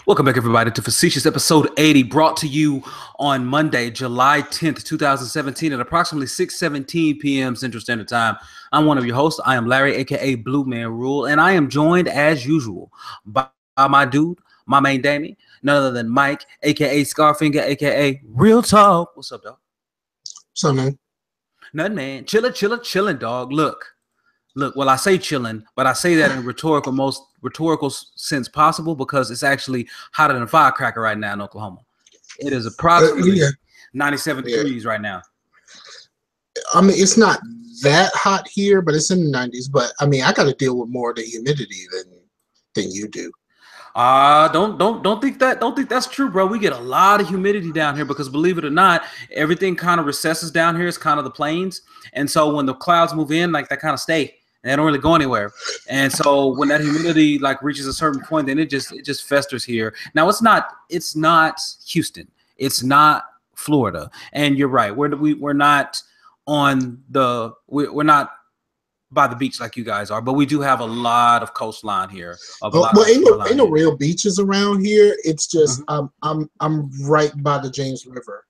Welcome back, everybody, to Facetious episode 80, brought to you on Monday, July 10th, 2017 at approximately 6:17 p.m. Central Standard Time. I'm one of your hosts. I am Larry, a.k.a. Bluemanrule, and I am joined, as usual, by my dude, my main Damie, none other than Mike, a.k.a. Scarfinger, a.k.a. Real Talk. What's up, dog? What's up, man? Nothing, man. Chillin', dog. Look, well, I say chilling, but I say that in most rhetorical sense possible because it's actually hotter than a firecracker right now in Oklahoma. It is approximately 97 degrees right now. I mean, it's not that hot here, but it's in the 90s. But I mean, I got to deal with more of the humidity than you do. Don't think that's true, bro. We get a lot of humidity down here because, believe it or not, everything kind of recesses down here. It's kind of the plains, and so when the clouds move in, like, they kind of stay. They don't really go anywhere. And so when that humidity like reaches a certain point, then it just festers here. Now it's not Houston. It's not Florida. And you're right. We're not we're not by the beach like you guys are, but we do have a lot of coastline here. Ain't no real beaches around here. It's just I'm right by the James River.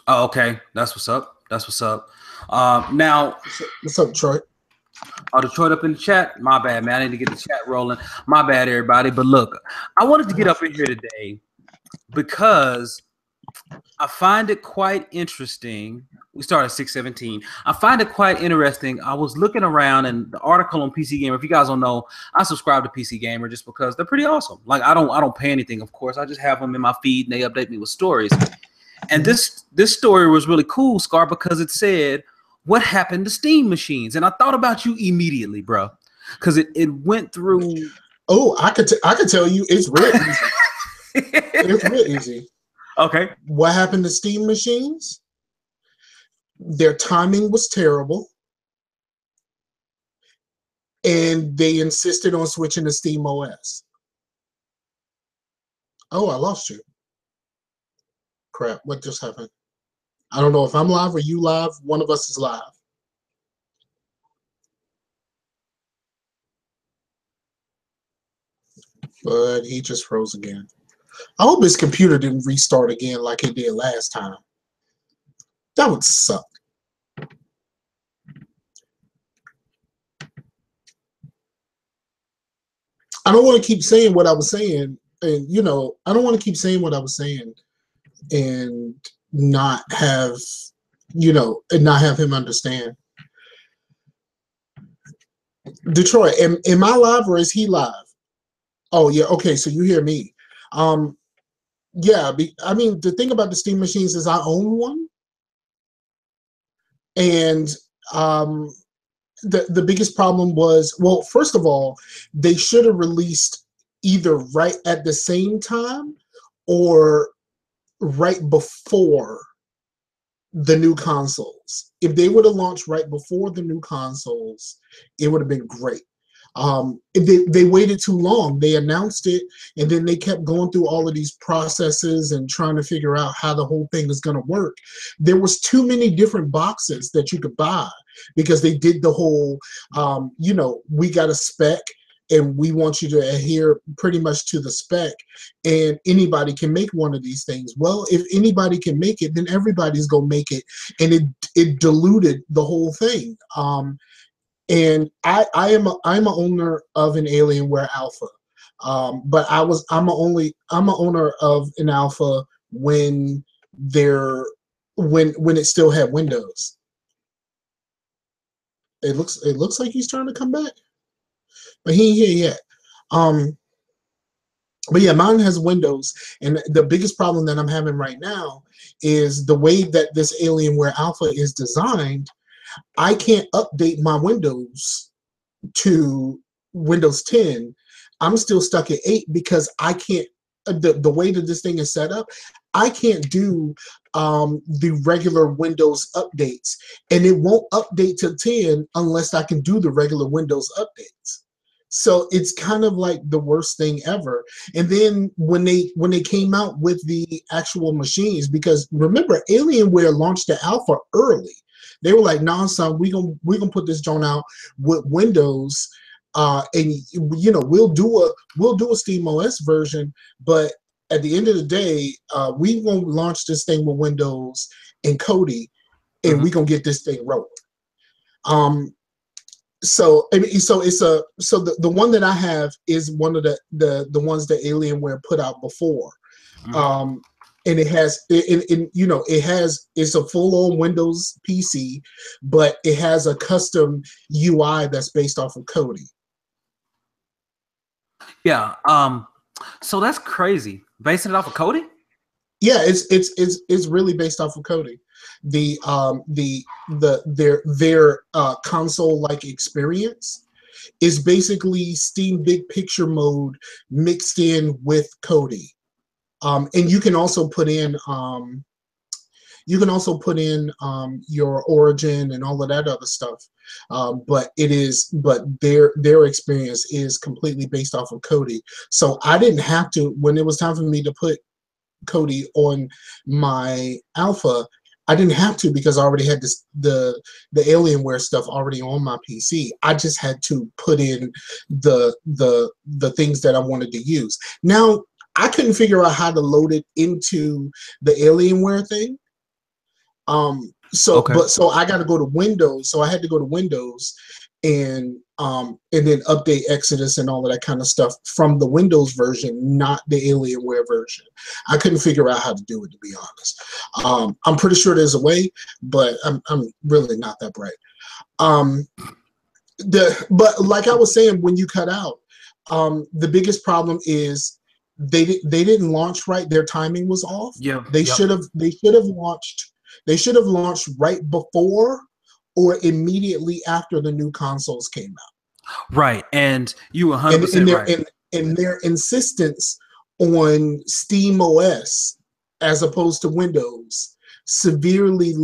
Oh, okay. That's what's up. Now, what's up, Troy? Oh, Detroit up in the chat. My bad, man. I need to get the chat rolling. My bad, everybody. But look, I wanted to get up in here today because I find it quite interesting. We start at 6:17. I find it quite interesting. I was looking around and the article on PC Gamer. If you guys don't know, I subscribe to PC Gamer just because they're pretty awesome. Like, I don't pay anything, of course. I just have them in my feed and they update me with stories. And this story was really cool, Scar, because it said, what happened to Steam machines? And I thought about you immediately, bro, because it went through. Oh, I could tell you it's real easy. It's real easy. Okay. What happened to Steam machines? Their timing was terrible, and they insisted on switching to Steam OS. Oh, I lost you. Crap! What just happened? I don't know if I'm live or you live. One of us is live. But he just froze again. I hope his computer didn't restart again like it did last time. That would suck. I don't want to keep saying what I was saying. And, you know, I don't want to keep saying what I was saying and not have, and not have him understand. Detroit, am I live or is he live? Oh yeah, okay, so you hear me. Yeah, I mean, the thing about the Steam machines is I own one, and the biggest problem was, well, first of all, they should have released either right at the same time or right before the new consoles. If they would have launched right before the new consoles, it would have been great. If they waited too long. They announced it, and then they kept going through all of these processes and trying to figure out how the whole thing is going to work. There was too many different boxes that you could buy because they did the whole, we got a spec, and we want you to adhere pretty much to the spec, and anybody can make one of these things. Well, if anybody can make it, then everybody's gonna make it, and it diluted the whole thing. And I'm an owner of an Alienware Alpha, but I'm an owner of an Alpha when it still had Windows. It looks like he's trying to come back. But he ain't here yet. But yeah, mine has Windows, and the biggest problem that I'm having right now is the way that this Alienware Alpha is designed. I can't update my Windows to Windows 10. I'm still stuck at 8 because I can't. The way that this thing is set up, I can't do the regular Windows updates, and it won't update to 10 unless I can do the regular Windows updates. So it's kind of like the worst thing ever. And then when they came out with the actual machines, because remember, Alienware launched the alpha early. They were like, "Nah, son, we gonna put this joint out with Windows and you know, we'll do a Steam OS version, but at the end of the day, we won't launch this thing with Windows and Kodi, and we gonna get this thing rolling. So I mean, so the one that I have is one of the ones that Alienware put out before, and it has it's a full on Windows PC, but it has a custom UI that's based off of Kodi. Yeah. So that's crazy. Basing it off of Kodi? Yeah, it's really based off of Kodi. Their console like experience is basically Steam Big Picture mode mixed in with Kodi, and you can also put in your origin and all of that other stuff, but their experience is completely based off of Kodi. So I didn't have to, when it was time for me to put Kodi on my alpha, I didn't have to, because I already had the Alienware stuff already on my PC. I just had to put in the things that I wanted to use. Now I couldn't figure out how to load it into the Alienware thing. So I got to go to Windows. So I had to go to Windows and then update Exodus and all of that kind of stuff from the Windows version, not the Alienware version. I couldn't figure out how to do it, to be honest. I'm pretty sure there's a way, but I'm really not that bright. But like I was saying, when you cut out, the biggest problem is they didn't launch right. Their timing was off. Yeah, they should have launched. They should have launched right before or immediately after the new consoles came out. Right, and you 100% right. And their insistence on Steam OS as opposed to Windows severely,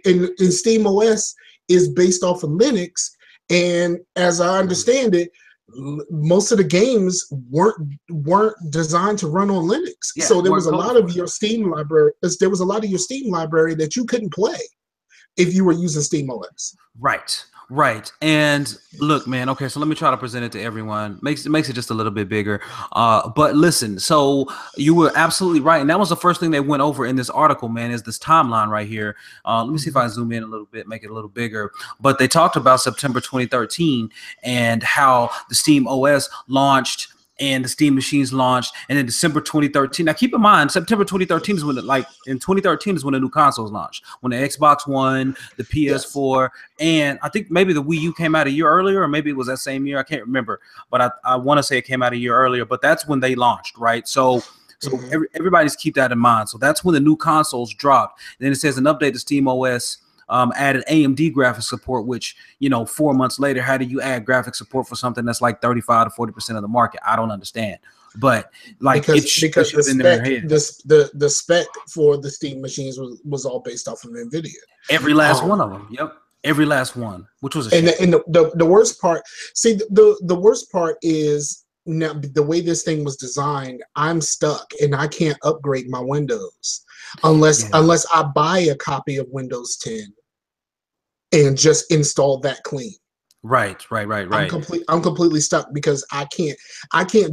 and Steam OS is based off of Linux, and as I understand it, most of the games weren't designed to run on Linux. Yeah, so there was a lot of your Steam library. There was a lot of your Steam library that you couldn't play if you were using Steam OS. Right. And look, man, okay, so let me try to present it to everyone. Makes it just a little bit bigger. But listen, so you were absolutely right. And that was the first thing they went over in this article, man, is this timeline right here. Let me see if I zoom in a little bit, make it a little bigger. But they talked about September 2013 and how the Steam OS launched and the Steam machines launched, and in December 2013. Now, keep in mind, September 2013 is when, in 2013 is when the new consoles launched. When the Xbox One, the PS4, and I think maybe the Wii U came out a year earlier, or maybe it was that same year. I can't remember, but I want to say it came out a year earlier. But that's when they launched, right? So everybody's keep that in mind. So that's when the new consoles dropped. And then it says an update to Steam OS. Added AMD graphics support, which, 4 months later, how do you add graphics support for something that's like 35 to 40% of the market? I don't understand. But because the spec for the Steam machines was all based off of NVIDIA. Every last one of them. Yep. Every last one, which was a shame. And the worst part, the worst part is, now the way this thing was designed, I'm stuck and I can't upgrade my Windows unless I buy a copy of Windows 10 and just install that clean. Right. I'm completely stuck because I can't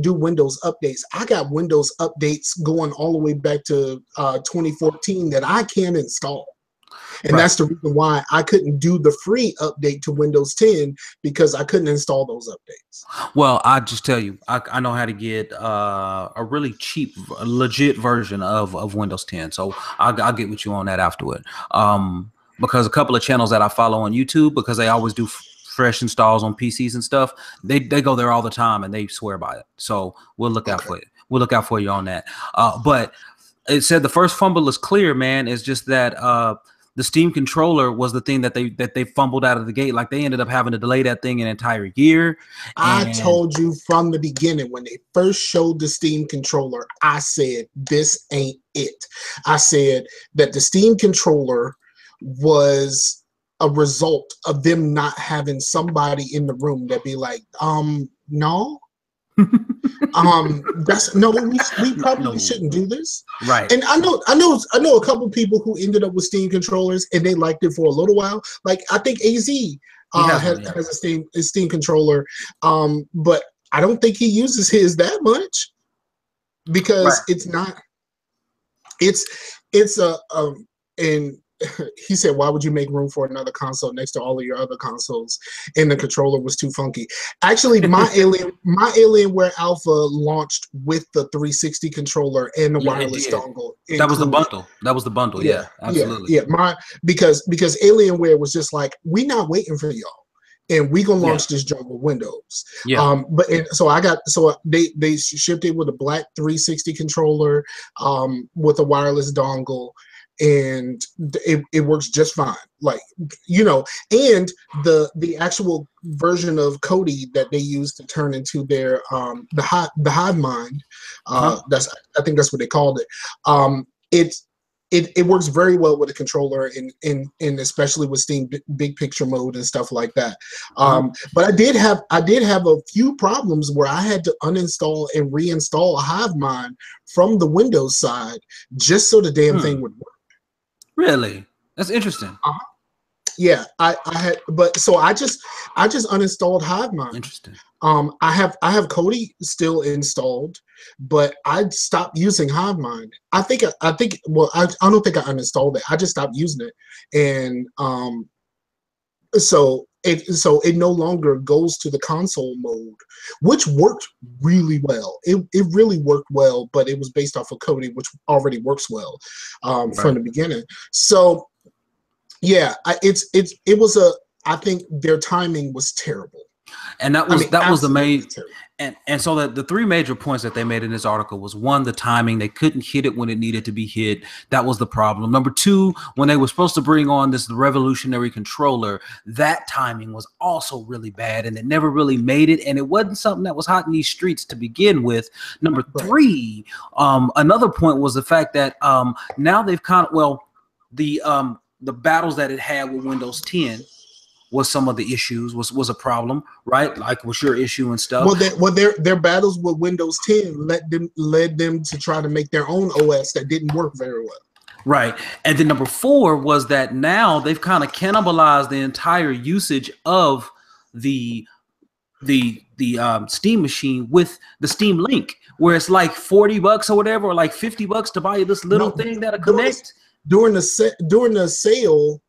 do Windows updates. I got Windows updates going all the way back to 2014 that I can't install. And that's the reason why I couldn't do the free update to Windows 10, because I couldn't install those updates. Well, I just tell you, I know how to get a really cheap, legit version of Windows 10. So I'll get with you on that afterward. Because a couple of channels that I follow on YouTube, because they always do fresh installs on PCs and stuff, they go there all the time and they swear by it. So we'll look out for it. We'll look out for you on that. But it said the first fumble is clear, man. It's just that the Steam controller was the thing that they fumbled out of the gate. Like, they ended up having to delay that thing an entire year. I told you from the beginning, when they first showed the Steam controller, I said, this ain't it. I said that the Steam controller was a result of them not having somebody in the room that be like, no. We probably shouldn't do this. Right. And I know a couple people who ended up with Steam controllers and they liked it for a little while. Like, I think AZ Has a Steam controller, but I don't think he uses his that much because it's not. It's a and he said, "Why would you make room for another console next to all of your other consoles?" And the controller was too funky. Actually, my Alienware Alpha launched with the 360 controller and the wireless dongle. That was the bundle. That was the bundle. Yeah, absolutely. Yeah. Because Alienware was just like, we not waiting for y'all. And we gonna launch this joint with Windows. Yeah. So they shipped it with a black 360 controller, with a wireless dongle, and it works just fine. Like, you know, and the actual version of Kodi that they use to turn into their the Hive Mind, I think that's what they called it. It works very well with a controller and especially with Steam big picture mode and stuff like that. But I did have a few problems where I had to uninstall and reinstall HiveMind from the Windows side just so the damn thing would work. Really? That's interesting. Yeah, I had, but so I just uninstalled HiveMind. Interesting. I have Kodi still installed, but I stopped using HiveMind. I think well, I don't think I uninstalled it. I just stopped using it, and so it no longer goes to the console mode, which worked really well. It really worked well, but it was based off of Kodi, which already works well from the beginning. So yeah, it was I think their timing was terrible. And that was the main and so the three major points that they made in this article was, one, the timing. They couldn't hit it when it needed to be hit. That was the problem. Number two, when they were supposed to bring on this revolutionary controller, that timing was also really bad, and it never really made it, and it wasn't something that was hot in these streets to begin with. Number three, another point was the fact that now they've the battles that it had with Windows 10 was some of the issues, was a problem, right? Like was your issue and stuff. Their battles with Windows 10 led them to try to make their own OS that didn't work very well. Right. And then number four was that now they've kind of cannibalized the entire usage of the Steam machine with the Steam Link, where it's like $40 or whatever, or like $50 to buy this little thing that'll connect. During the sale,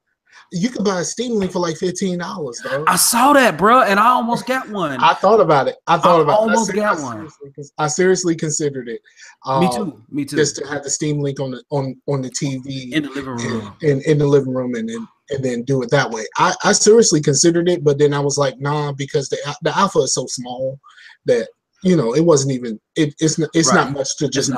you could buy a Steam Link for like $15, dog. I saw that, bro, and I almost got one. I thought about it. I almost got one. I seriously considered it. Me too. Just to have the Steam Link on the TV in the living room, in the living room, and then do it that way. I seriously considered it, but then I was like, nah, because the alpha is so small that, you know, it wasn't even it's not much to just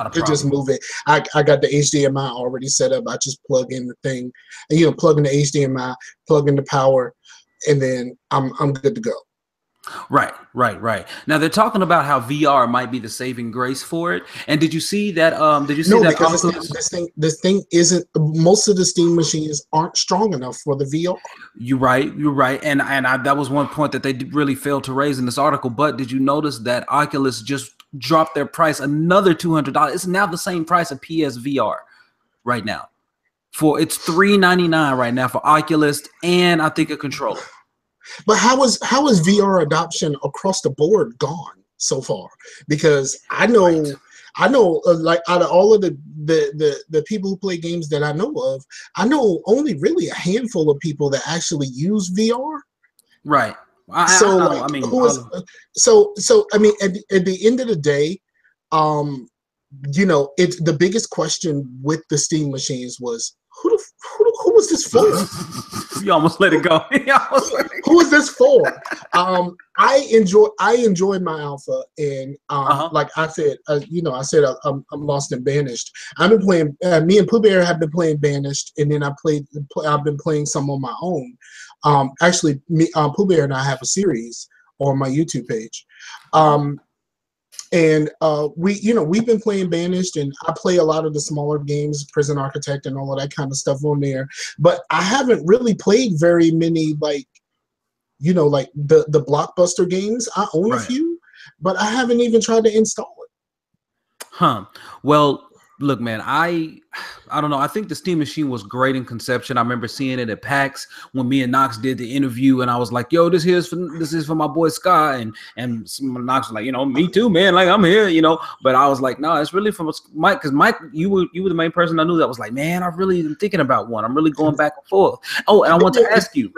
move it. I got the HDMI already set up. I just plug in the thing, and, you know, plug in the HDMI, plug in the power, and then I'm good to go. Right. Now they're talking about how VR might be the saving grace for it. And did you see that? This thing isn't. Most of the Steam machines aren't strong enough for the VR. You're right. And that was one point that they really failed to raise in this article. But did you notice that Oculus just dropped their price another $200? It's now the same price of PSVR right now. It's $399 right now for Oculus and I think a controller. But how is VR adoption across the board gone so far? Because I know, like out of all of the people who play games that I know of, I know only really a handful of people that actually use VR. Right. At the end of the day, you know, it's the biggest question with the Steam machines was who was this for? You almost let it go. Who is this for? I enjoy my alpha, and like I said, I'm lost and banished. I've been playing. Me and Pooh Bear have been playing Banished, and then I've been playing some on my own. Actually, Pooh Bear and I have a series on my YouTube page. And we've been playing Banished, and I play a lot of the smaller games, Prison Architect and all of that kind of stuff on there. But I haven't really played very many, like the blockbuster games. I own a few, but I haven't even tried to install it. Well, look, man, I don't know. I think the Steam Machine was great in conception. I remember seeing it at PAX when me and Knox did the interview, and I was like, "Yo, this is for my boy Sky," and Knox was like, "You know, me too, man. Like I'm here, you know." But I was like, "No, it's really from Mike, because Mike, you were the main person I knew that was like, man, I really am thinking about one. I'm really going back and forth." Oh, and I want to ask you,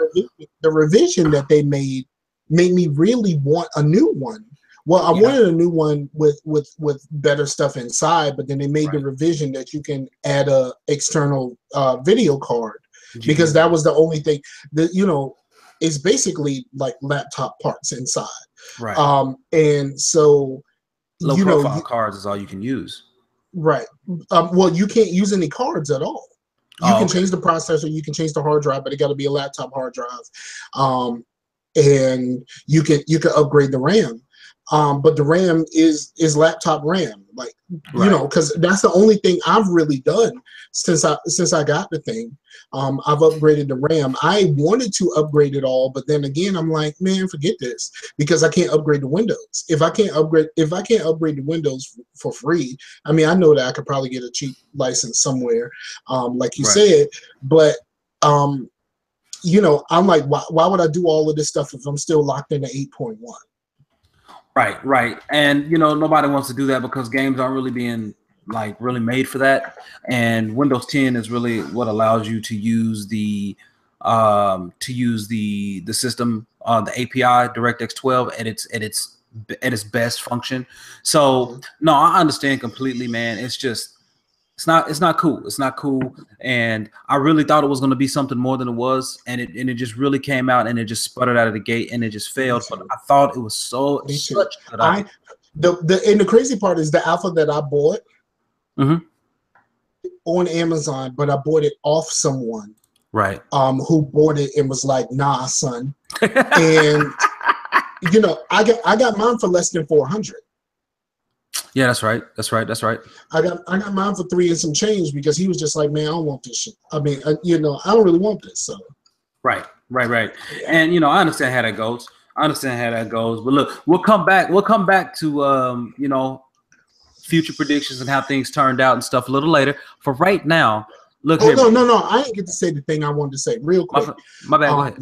the revision that they made me really want a new one. Well, I wanted a new one with better stuff inside, but then they made the revision that you can add a external video card, because that was the only thing that, you know, it's basically like laptop parts inside. right? And so, Low you know, profile cards is all you can use. right. Well, you can't use any cards at all. You can change the processor, you can change the hard drive, but it got to be a laptop hard drive. And you can upgrade the RAM. But the RAM is laptop RAM, like, you know, because that's the only thing I've really done since I got the thing. I've upgraded the RAM. I wanted to upgrade it all, but then again, I'm like, man, forget this, because I can't upgrade the Windows. If I can't upgrade the Windows for free, I mean, I know that I could probably get a cheap license somewhere, like you said, but you know, I'm like, why would I do all of this stuff if I'm still locked into 8.1? Right. And you know, nobody wants to do that because games aren't really being like really made for that. And Windows 10 is really what allows you to use the system, the API DirectX 12 at its best function. So no, I understand completely, man. It's just it's not cool. It's not cool. And I really thought it was going to be something more than it was, and it just really came out and it just sputtered out of the gate and it just failed. But I thought it was such a good idea. The crazy part is the alpha that I bought on Amazon, but I bought it off someone who bought it and was like, nah, son. And you know, I got mine for less than 400. Yeah, that's right. I got mine for 3 and some change, because he was just like, man, I don't want this shit. I mean, you know, I don't really want this. So right. And you know, I understand how that goes. But look, we'll come back to you know, future predictions and how things turned out and stuff a little later. For right now, look. No, I didn't get to say the thing I wanted to say real quick. My bad. Go ahead.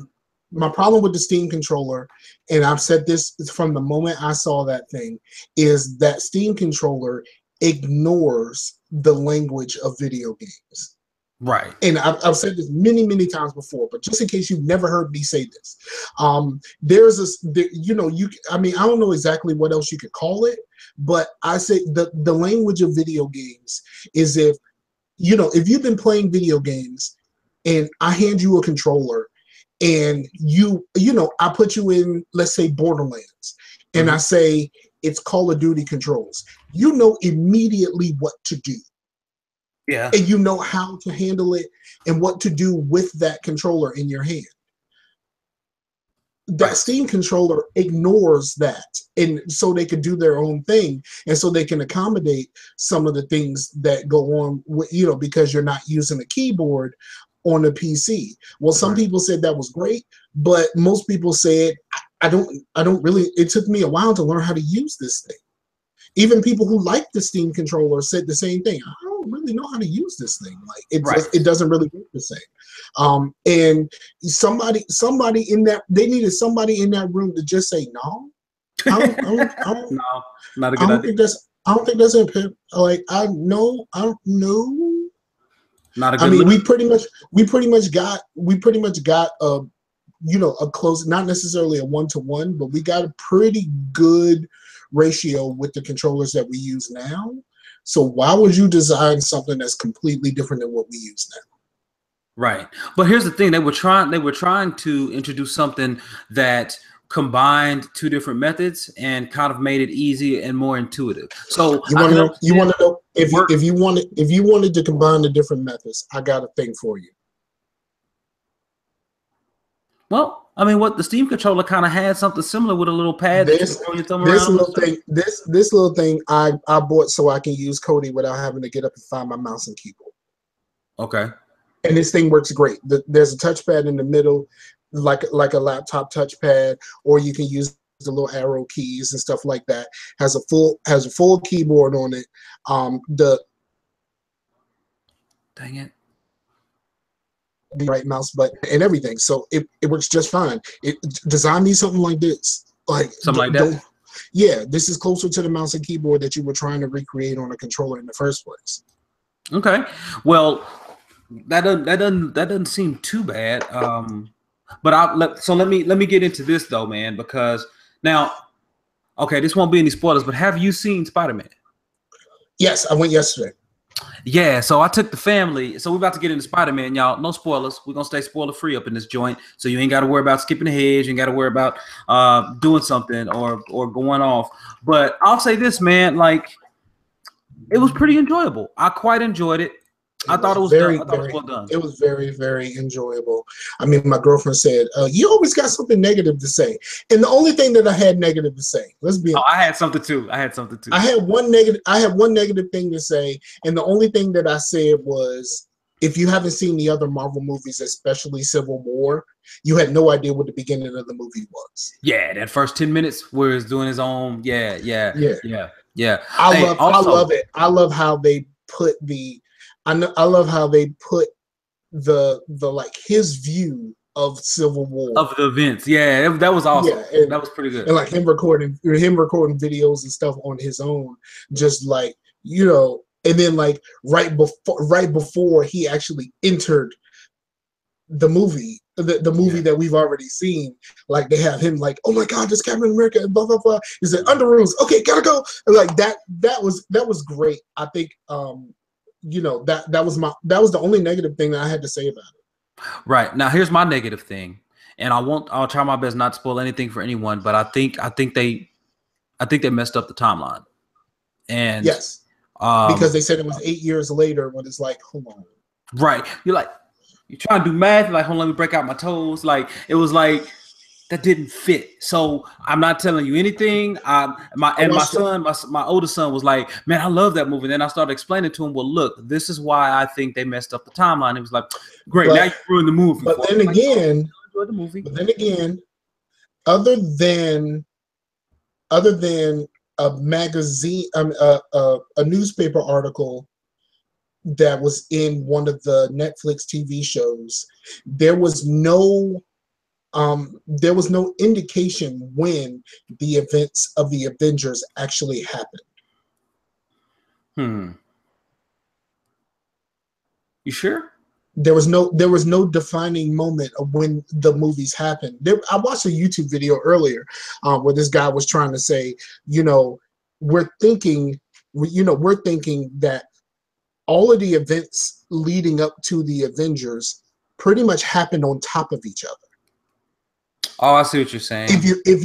My problem with the Steam controller, and I've said this from the moment I saw that thing, is that Steam controller ignores the language of video games. Right. And I've said this many times before, but just in case you've never heard me say this, you know, I mean, I don't know exactly what else you could call it, but I say the language of video games is, if, you know, if you've been playing video games and I hand you a controller, and you know, I put you in, let's say, Borderlands, and I say it's Call of Duty controls, you know immediately what to do. Yeah. And you know how to handle it and what to do with that controller in your hand. That Steam controller ignores that, and so they can do their own thing, and so they can accommodate some of the things that go on with, you know, because you're not using a keyboard on the PC. Well, some people said that was great, but most people said, I don't really, it took me a while to learn how to use this thing. Even people who like the Steam controller said the same thing. I don't really know how to use this thing. Like it doesn't really work the same. And somebody in that, they needed somebody in that room to just say, no, I don't no, not a good idea. I don't think that's it. Like, I don't know. Not a good. I mean, we pretty much got a, you know, a close, not necessarily a 1-to-1, but we got a pretty good ratio with the controllers that we use now. So why would you design something that's completely different than what we use now? Right. But here's the thing: they were trying to introduce something that combined 2 different methods and kind of made it easy and more intuitive. So you want to know if you wanted to combine the different methods, I got a thing for you. Well, I mean, what the Steam controller kind of had something similar with a little pad. This little thing I bought so I can use Kodi without having to get up and find my mouse and keyboard. Okay. And this thing works great. There's a touchpad in the middle, like a laptop touchpad, or you can use the little arrow keys and stuff like that. Has a full keyboard on it. Dang it. The right mouse button and everything, so it works just fine. Design me something like this, like Something like that. Yeah, this is closer to the mouse and keyboard that you were trying to recreate on a controller in the first place. Okay, well, that doesn't seem too bad. But let me get into this though, man, because now, okay, this won't be any spoilers, but have you seen Spider-Man? Yes, I went yesterday. Yeah, so I took the family. So we're about to get into Spider-Man, y'all. No spoilers. We're gonna stay spoiler free up in this joint. So you ain't got to worry about skipping ahead. You ain't got to worry about doing something or going off. But I'll say this, man. Like, it was pretty enjoyable. I quite enjoyed it. I thought it was well done. It was very, very enjoyable. I mean, my girlfriend said, "You always got something negative to say," and the only thing that I had negative to say, let's be honest. I had something too. I had one negative thing to say, and the only thing that I said was, if you haven't seen the other Marvel movies, especially Civil War, you had no idea what the beginning of the movie was. Yeah, that first 10 minutes where he's doing his own. Yeah. I love it. I love how they put the. I love how they put the like his view of Civil War, of the events. Yeah, that was awesome. Yeah, that was pretty good. And like him recording videos and stuff on his own, just like, you know. And then like right before he actually entered the movie, the movie that we've already seen, like they have him like, oh my God, this Captain America and blah blah blah. He said under rules. Okay, gotta go. And like that was great. I think you know, that was the only negative thing that I had to say about it. Right. Now here's my negative thing. And I'll try my best not to spoil anything for anyone, but I think they messed up the timeline. And yes. Because they said it was 8 years later when it's like, hold on. Right. You're trying to do math, like, hold on, let me break out my toes. Like, it was like that didn't fit. So I'm not telling you anything. My oldest son was like, man, I love that movie. And then I started explaining to him, well, look, this is why I think they messed up the timeline. He was like, great, now you ruined the movie. But then again, other than a magazine, a newspaper article that was in one of the Netflix TV shows, there was no indication when the events of the Avengers actually happened. You sure? There was no defining moment of when the movies happened. I watched a YouTube video earlier where this guy was trying to say, you know, we're thinking that all of the events leading up to the Avengers pretty much happened on top of each other. Oh, I see what you're saying. If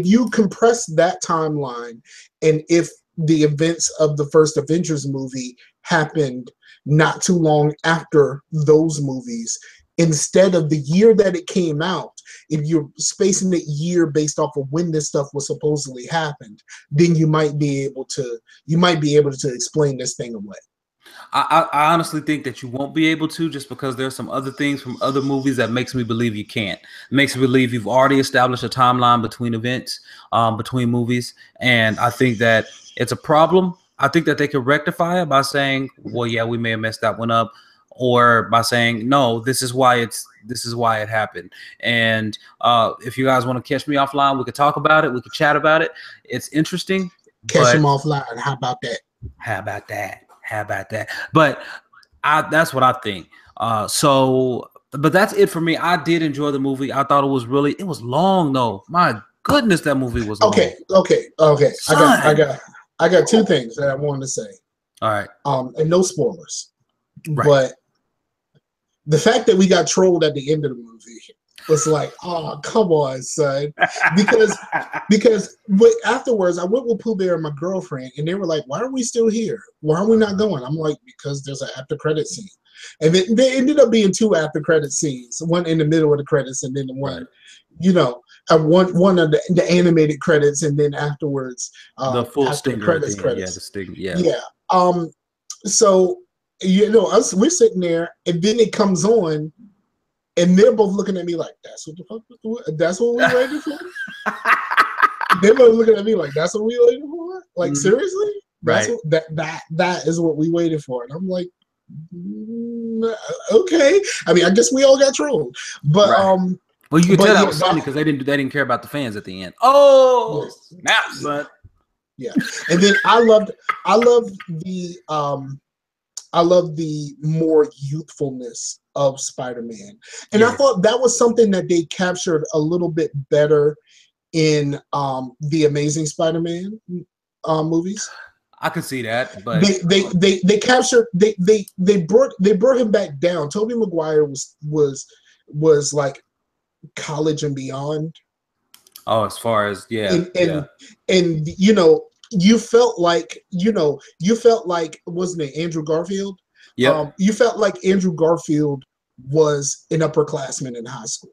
you compress that timeline, and if the events of the first Avengers movie happened not too long after those movies, instead of the year that it came out, if you're spacing it year based off of when this stuff was supposedly happened, then you might be able to explain this thing away. I honestly think that you won't be able to, just because there's some other things from other movies that makes me believe you can't. It makes me believe you've already established a timeline between events, between movies, and I think that it's a problem. I think that they could rectify it by saying, well, yeah, we may have messed that one up, or by saying, no, this is why it happened. And if you guys want to catch me offline, we could talk about it. We could chat about it. It's interesting. Catch him offline. How about that? How about that? But that's what I think. But that's it for me. I did enjoy the movie. I thought it was long though. My goodness, that movie was long. Okay. I got two things that I wanted to say. All right. And no spoilers. Right. But the fact that we got trolled at the end of the movie was like, oh, come on, son. Because afterwards, I went with Pooh Bear and my girlfriend, and they were like, why are we still here? Why are we not going? I'm like, because there's an after credit scene. And then there ended up being two after credit scenes, one in the middle of the credits, and then the one, one of the animated credits, and then afterwards, the full stinger credits. Yeah, the stinger. Yeah. Yeah. So, we're sitting there, and then it comes on, and they're both looking at me like, that's what we waiting for? They're both looking at me like, that's what we waiting for? Like, seriously? Right. That is what we waited for. And I'm like, Okay, I mean, I guess we all got trolled, but Right. Well, you could but tell that yeah, was funny because they didn't care about the fans at the end. Oh, yeah, snap, son. yeah. And then I loved the I love the more youthfulness of Spider-Man. And I thought that was something that they captured a little bit better in the Amazing Spider-Man movies. I could see that, but They captured they brought him back down. Tobey Maguire was like college and beyond. oh, as far as And you know, you felt like wasn't it Andrew Garfield? Yep. You felt like Andrew Garfield was an upperclassman in high school.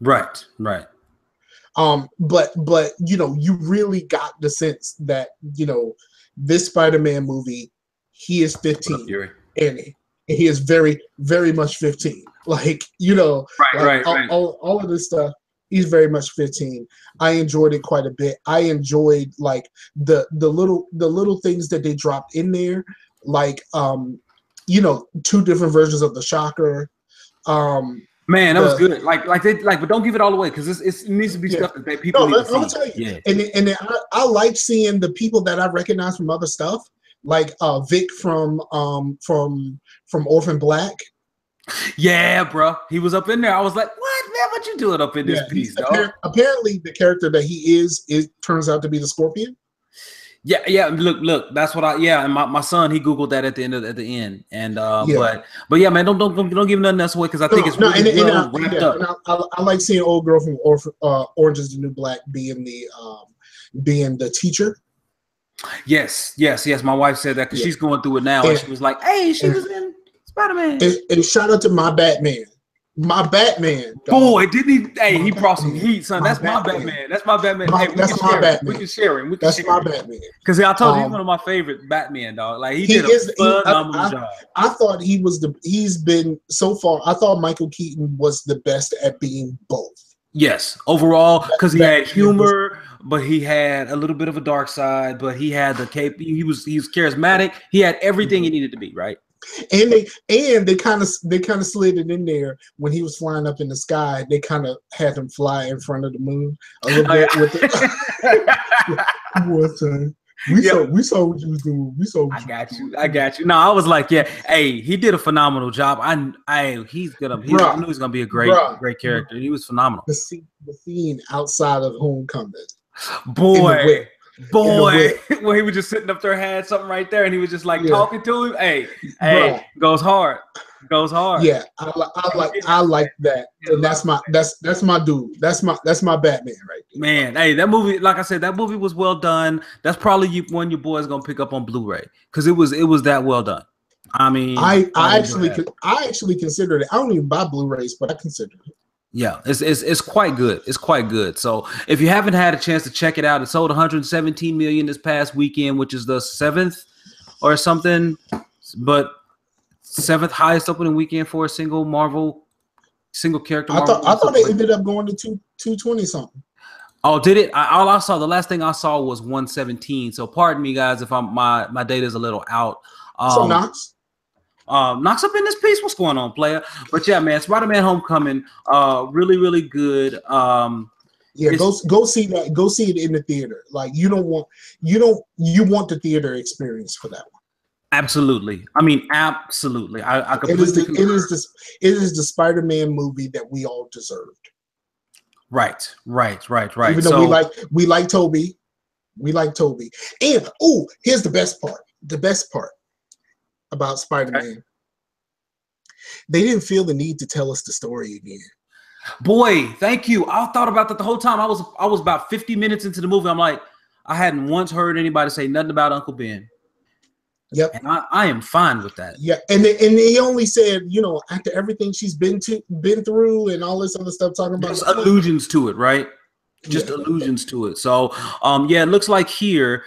Right. But you know, you really got the sense that, you know, this Spider-Man movie, he is 15, and he is very, very much 15. Like, you know, right. All of this stuff. He's very much 15. I enjoyed it quite a bit. I enjoyed like the little things that they dropped in there, like you know, 2 different versions of the Shocker. Man, that was good. But don't give it all away because it needs to be stuff that people need to see. I'm gonna tell you. Yeah. And I like seeing the people that I recognize from other stuff, like Vic from Orphan Black. Yeah, bro. He was up in there. I was like, what, man? What you doing up in this piece, dog? Apparently, the character that he is turns out to be the Scorpion. Yeah. Look. That's what and my son, he Googled that at the end. And but yeah, man, don't give nothing else away because I think it's really wrapped up. I like seeing old girl from Orange Is the New Black being the teacher. Yes. My wife said that because she's going through it now, and she was like, "Hey, she was in Spider-Man." And shout out to my Batman. My Batman. Dog. Boy, didn't he? Hey, he brought some heat, son. That's my Batman. That's my Batman. That's my Batman. We can share him. That's my Batman. Because I told you he's one of my favorite Batman, dog. Like he did a phenomenal job. I thought he's been so far. I thought Michael Keaton was the best at being both. Yes, overall, because he had humor, but he had a little bit of a dark side, but he had the cape. He was charismatic. He had everything he needed to be, right? And they kind of slid it in there when he was flying up in the sky. They kind of had him fly in front of the moon a little bit with the we saw what you was doing. I got you. No, I was like, yeah, hey, he did a phenomenal job. I knew he's gonna be a great character. He was phenomenal. The scene outside of Homecoming. Boy, when he was just sitting up there, had something right there, and he was just like talking to him. Hey, goes hard. Yeah, I like that, and that's my dude. That's my Batman right there. Man, hey, that movie, like I said, that movie was well done. That's probably one your boys gonna pick up on Blu-ray because it was that well done. I mean, I actually considered it. I don't even buy Blu-rays, but I considered it. Yeah, it's quite good. It's quite good. So if you haven't had a chance to check it out, it sold 117 million this past weekend, which is the 7th or something, but 7th highest opening weekend for a single character. I thought it ended up going to 220 something. Oh, did it? The last thing I saw was 117. So pardon me, guys, if my data is a little out. So Knox. Knocks up in this piece. What's going on, player? But yeah, man, Spider-Man: Homecoming, really, really good. Yeah, go see that. Go see it in the theater. Like you want the theater experience for that one. Absolutely. I mean, absolutely. I completely it is the Spider-Man movie that we all deserved. Right. Even though we like Toby. And here's the best part. The best part about Spider-Man. Okay. They didn't feel the need to tell us the story again. Boy, thank you. I thought about that the whole time. I was about 50 minutes into the movie. I'm like, I hadn't once heard anybody say nothing about Uncle Ben. Yep. And I am fine with that. Yeah. And he only said, after everything she's been through and all this other stuff, talking about just allusions to it, right? Just allusions to it. So it looks like here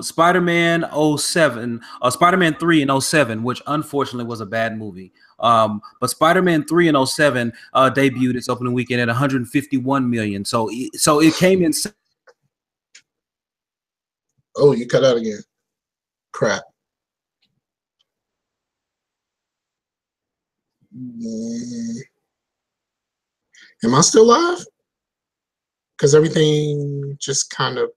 Spider-Man 07, Spider-Man 3 in 07, which unfortunately was a bad movie. But Spider-Man 3 in 07 debuted its opening weekend at 151 million. So it came in. Oh, you cut out again. Crap. Am I still live? Because everything just kind of.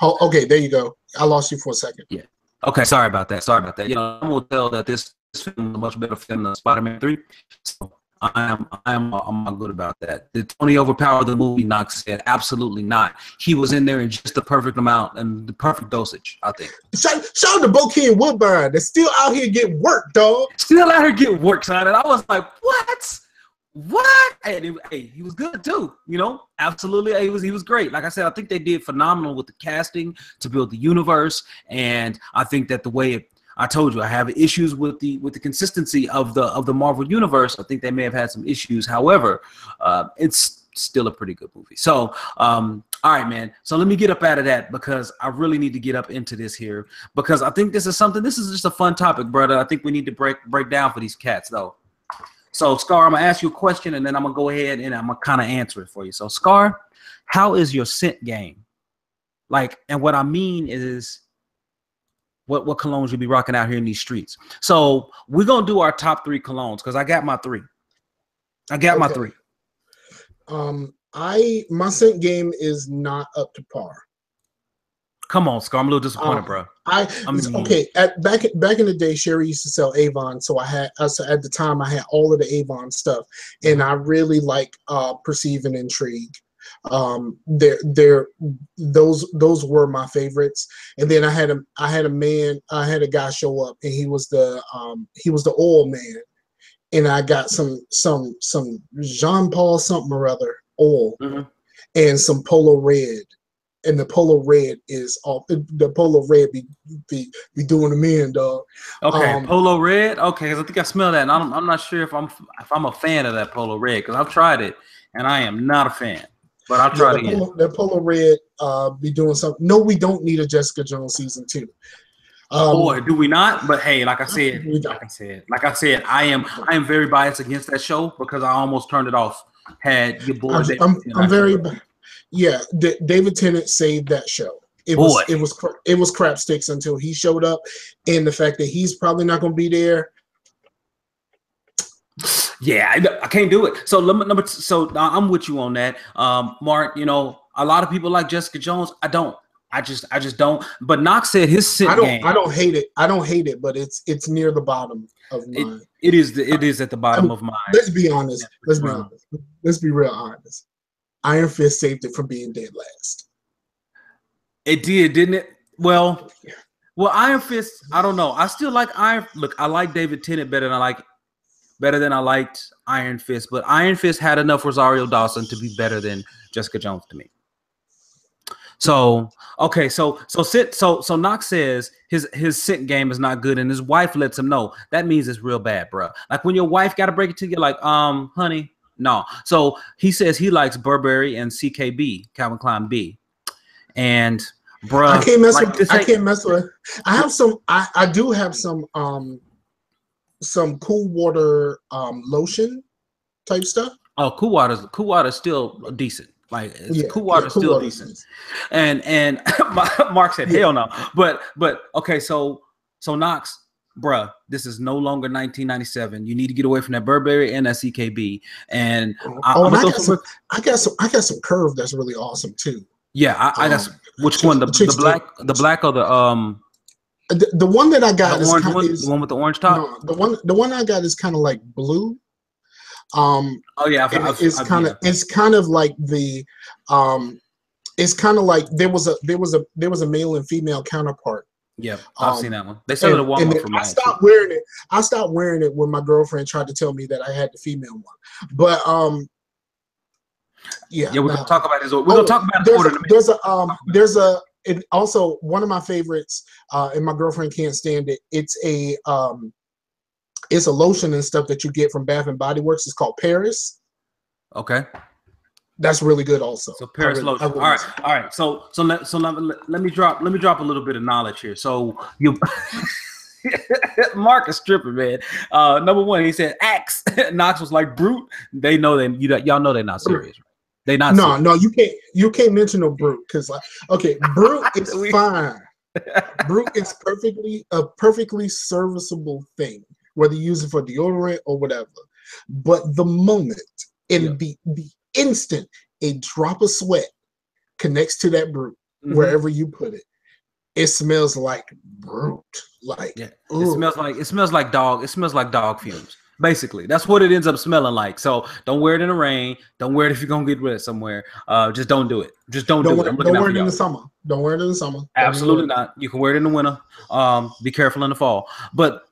Oh, okay, there you go. I lost you for a second. Yeah. Okay, sorry about that. Sorry about that. You know, I'm gonna tell that this film is a much better film than Spider-Man 3. So I'm not good about that. Did Tony overpower the movie? Knox said absolutely not. He was in there in just the perfect amount and the perfect dosage, I think. Shout out to Bokeem Woodbine. They're still out here getting work, dog. Still out here getting work, son. And I was like, what? What? And he was good too, you know. Absolutely, he was great. Like I said, I think they did phenomenal with the casting to build the universe, and I think that the way I told you, I have issues with the consistency of the Marvel universe. I think they may have had some issues. However, it's still a pretty good movie. So, all right, man. So let me get up out of that because I really need to get up into this here because I think this is just a fun topic, brother. I think we need to break down for these cats though. So, Scar, I'm going to ask you a question, and then I'm going to go ahead and I'm going to kind of answer it for you. So, Scar, how is your scent game? Like, and what I mean is what colognes you'll be rocking out here in these streets. So, we're going to do our top 3 colognes because I got my 3. My 3. My scent game is not up to par. Come on, Scar. I'm a little disappointed, bro. Okay. Back in the day, Sherry used to sell Avon, so at the time I had all of the Avon stuff, and I really like Perceive and Intrigue. Those were my favorites. And then I had a guy show up, and he was the oil man, and I got some Jean Paul something or other oil, and some Polo Red. And the Polo Red is all the Polo Red be doing them in, dog. Okay, Polo Red. Okay, because I think I smell that, and I'm not sure if I'm a fan of that Polo Red because I've tried it and I am not a fan. But I'll try it again. The Polo Red be doing something. No, we don't need a Jessica Jones season 2. Boy, do we not? But hey, like I said, I am very biased against that show because I almost turned it off. Had your boy. I'm very. Yeah, David Tennant saved that show. It was crap sticks until he showed up, and the fact that he's probably not going to be there. Yeah, I can't do it. So I'm with you on that, Mark. You know, a lot of people like Jessica Jones. I don't. I just don't. But Knox said his scent game. I don't hate it, but it's near the bottom of mine. It is at the bottom of mine. Let's be honest. Let's be real honest. Iron Fist saved it from being dead last. It did, didn't it? Well, Iron Fist. I don't know. I still like Iron. Look, I like David Tennant better than I liked Iron Fist. But Iron Fist had enough Rosario Dawson to be better than Jessica Jones to me. So okay, so Knox says his scent game is not good, and his wife lets him know. That means it's real bad, bro. Like when your wife got to break it to you, like, honey. No. So he says he likes Burberry and CKB, Calvin Klein B. And bruh, I can't mess with. I do have some cool water lotion type stuff. Oh, cool water's still decent. Like cool water's still decent. And Mark said hell no. But okay, so Knox, bruh, this is no longer 1997. You need to get away from that Burberry and that CKB. And I got some curve that's really awesome too. Yeah, I got which one? The black or the one that I got is the one with the orange top. No, the one I got is kind of like blue. Oh yeah, it's kind of like the it's kind of like there was a male and female counterpart. Yeah, I've seen that one. They sell it at Walmart for mine. I stopped wearing it when my girlfriend tried to tell me that I had the female one. But yeah, we're gonna talk about this. We're gonna talk about it. And also one of my favorites, and my girlfriend can't stand it. It's a lotion and stuff that you get from Bath and Body Works. It's called Paris. Okay. That's really good also. So Paris lotion. All right. So let me drop a little bit of knowledge here. So you Mark is stripping, man. Number one, he said Axe. Knox was like Brute. They know y'all know they're not serious. They not serious. No, you can't mention no Brute because Brute is fine. Brute is a perfectly serviceable thing. whether you use it for deodorant or whatever. But the moment, in the instant, a drop of sweat connects to that brute, wherever you put it, it smells like brute. Like it smells like dog. It smells like dog fumes. Basically, that's what it ends up smelling like. So don't wear it in the rain. Don't wear it if you're gonna get rid of somewhere. Just don't do it. Just don't do it. Don't wear it in the summer. Don't wear it in the summer. Absolutely not. You can wear it in the winter. Be careful in the fall. But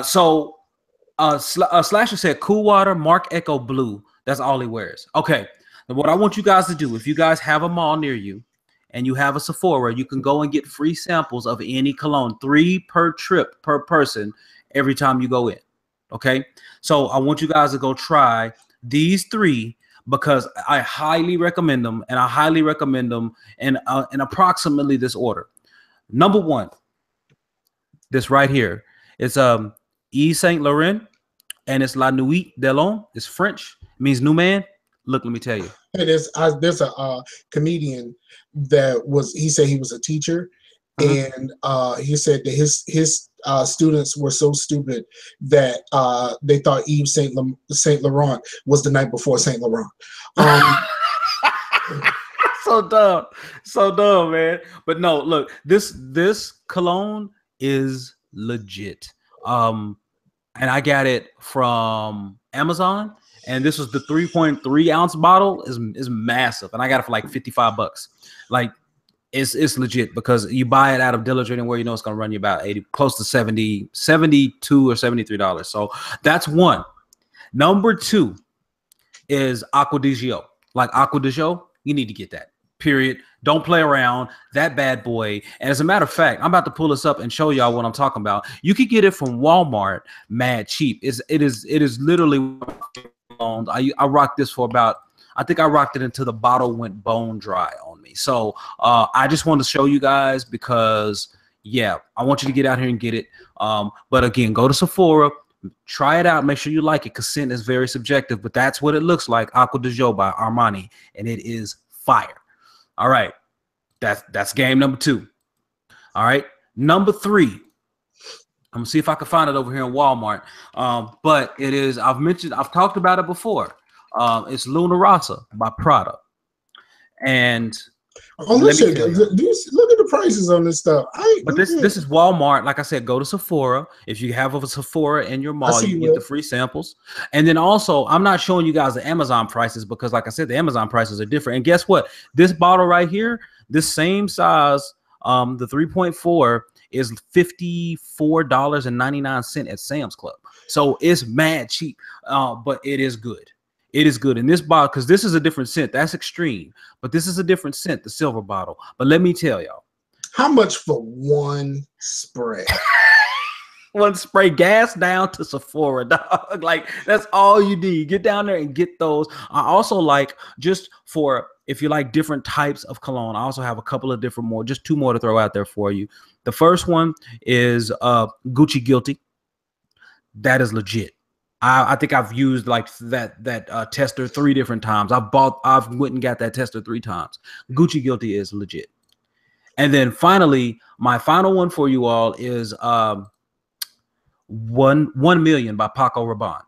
Slasher said cool water, Mark Echo Blue. That's all he wears. Okay. And what I want you guys to do, if you guys have a mall near you and you have a Sephora, you can go and get free samples of any cologne, 3 per trip per person every time you go in. Okay. So I want you guys to go try these 3 because I highly recommend them, and I highly recommend them in approximately this order. Number 1, this right here. It's Yves Saint Laurent, and it's La Nuit de l'Homme. It's French. It means new man. Look, let me tell you. There's a comedian that he said he was a teacher, and he said that his students were so stupid that they thought Yves Saint Laurent was the night before Saint Laurent. So dumb, man. But no, look, this cologne is legit. And I got it from Amazon, and this was the 3.3 ounce bottle. is massive, and I got it for like $55. Like, it's legit because you buy it out of Dollar Tree, where you know it's gonna run you about 80, close to 70, 72 or $73. So that's one. Number 2 is Aqua di Gio. Like Aqua di Gio, you need to get that. Period. Don't play around. That bad boy. And as a matter of fact, I'm about to pull this up and show y'all what I'm talking about. You could get it from Walmart, mad cheap. It is literally. I rocked this for about. I think I rocked it until the bottle went bone dry on me. So I just wanted to show you guys because I want you to get out here and get it. But again, go to Sephora, try it out, make sure you like it, because scent is very subjective. But that's what it looks like. Aqua di Gio by Armani, and it is fire. All right, that's game number 2. All right, number 3. I'm gonna see if I can find it over here in Walmart. But it is. I've talked about it before. It's Luna Rossa by Prada, and listen, look at the prices on this stuff. But this is Walmart. Like I said, go to Sephora. If you have a Sephora in your mall, you can get the free samples. And then also, I'm not showing you guys the Amazon prices because, like I said, the Amazon prices are different. And guess what? This bottle right here, this same size, the 3.4 is $54.99 at Sam's Club. So it's mad cheap, but it is good. It is good in this bottle because this is a different scent. That's extreme, but this is a different scent, the silver bottle. But let me tell y'all. How much for one spray? One spray, gas down to Sephora, dog. Like, that's all you need. Get down there and get those. I also like, just for, if you like different types of cologne, I also have a couple of different more, just 2 more to throw out there for you. The first one is Gucci Guilty. That is legit. I think I've used like that tester 3 different times. I've went and got that tester 3 times. Gucci Guilty is legit. And then finally, my final one for you all is 1 million by Paco Rabanne.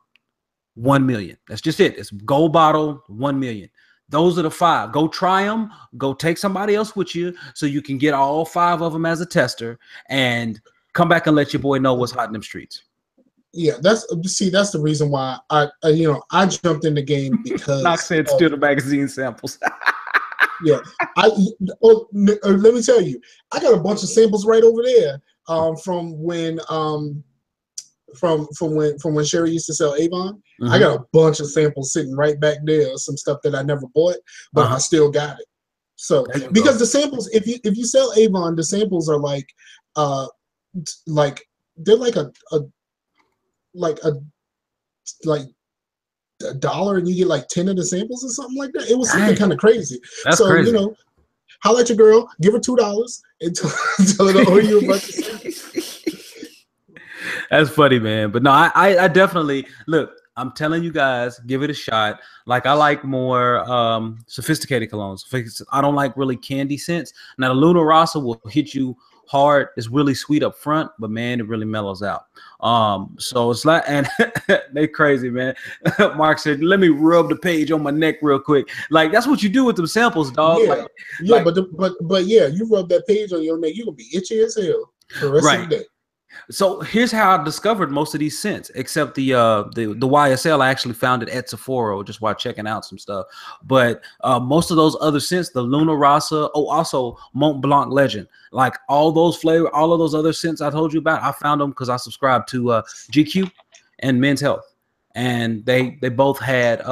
1 million. That's just it. It's gold bottle, 1 million. Those are the 5. Go try them. Go take somebody else with you so you can get all 5 of them as a tester and come back and let your boy know what's hot in them streets. Yeah, that's the reason why I jumped in the game, because Knox said steal the magazine samples. Yeah, let me tell you, I got a bunch of samples right over there from when Sherry used to sell Avon. I got a bunch of samples sitting right back there, some stuff that I never bought, but I still got it. So because the samples, if you sell Avon, the samples are like they're like $1 and you get like 10 of the samples or something like that. It was something kind of crazy. That's crazy. Holla at your girl, give her $2 and tell her to owe you a bunch of samples. That's funny, man. But no, I definitely, look, I'm telling you guys, give it a shot. Like, I like more sophisticated colognes. I don't like really candy scents. Now, the Luna Rossa will hit you hard. It's really sweet up front, but man, it really mellows out. So it's like, and they crazy, man. Mark said, "Let me rub the page on my neck real quick." Like that's what you do with them samples, dog. Yeah, but yeah, you rub that page on your neck, you're gonna be itchy as hell for the rest of the day. So here's how I discovered most of these scents, except the YSL. I actually found it at Sephora just while checking out some stuff. But most of those other scents, the Luna Rossa, also Mont Blanc Legend, like all those flavor, all of those other scents I told you about, I found them because I subscribed to GQ and Men's Health, and they both had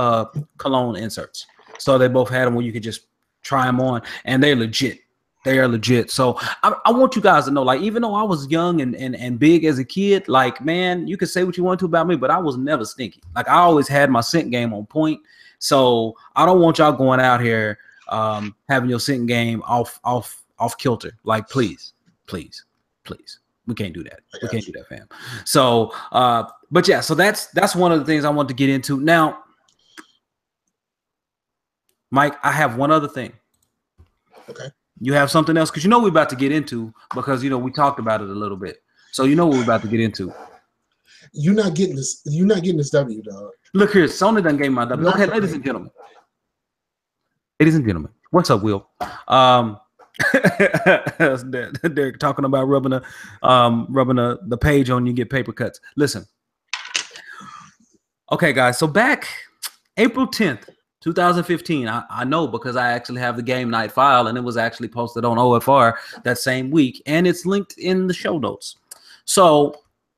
cologne inserts. So they both had them where you could just try them on, and they're legit. They are legit. So I want you guys to know, like, even though I was young and big as a kid, like, man, you can say what you want to about me, but I was never stinky. Like, I always had my scent game on point. So I don't want y'all going out here having your scent game off kilter. Like, please. We can't do that. We can't do that, fam. So, but yeah, so that's one of the things I want to get into. Now, Mike, I have one other thing. Okay. You have something else? Because you know we're about to get into, because you know we talked about it a little bit. So you know what we're about to get into. You're not getting this. You're not getting this W, dog. Look here, Sony done gave my W. Okay, ladies and gentlemen. What's up, Will? Derek talking about rubbing the page on you get paper cuts. Listen. Okay, guys. So back April 10th. 2015, I know because I actually have the game night file, and it was actually posted on OFR that same week, and it's linked in the show notes. So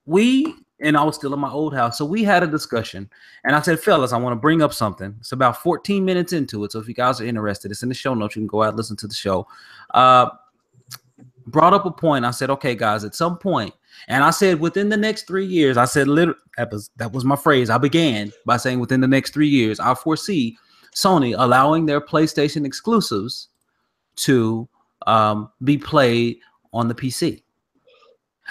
I was still in my old house, so we had a discussion, and I said, fellas, I want to bring up something. It's about 14 minutes into it, so if you guys are interested, it's in the show notes. You can go out and listen to the show. Brought up a point. I said, okay, guys, at some point, and I said within the next 3 years, I said, that was my phrase. I began by saying within the next 3 years, I foresee Sony allowing their PlayStation exclusives to be played on the PC.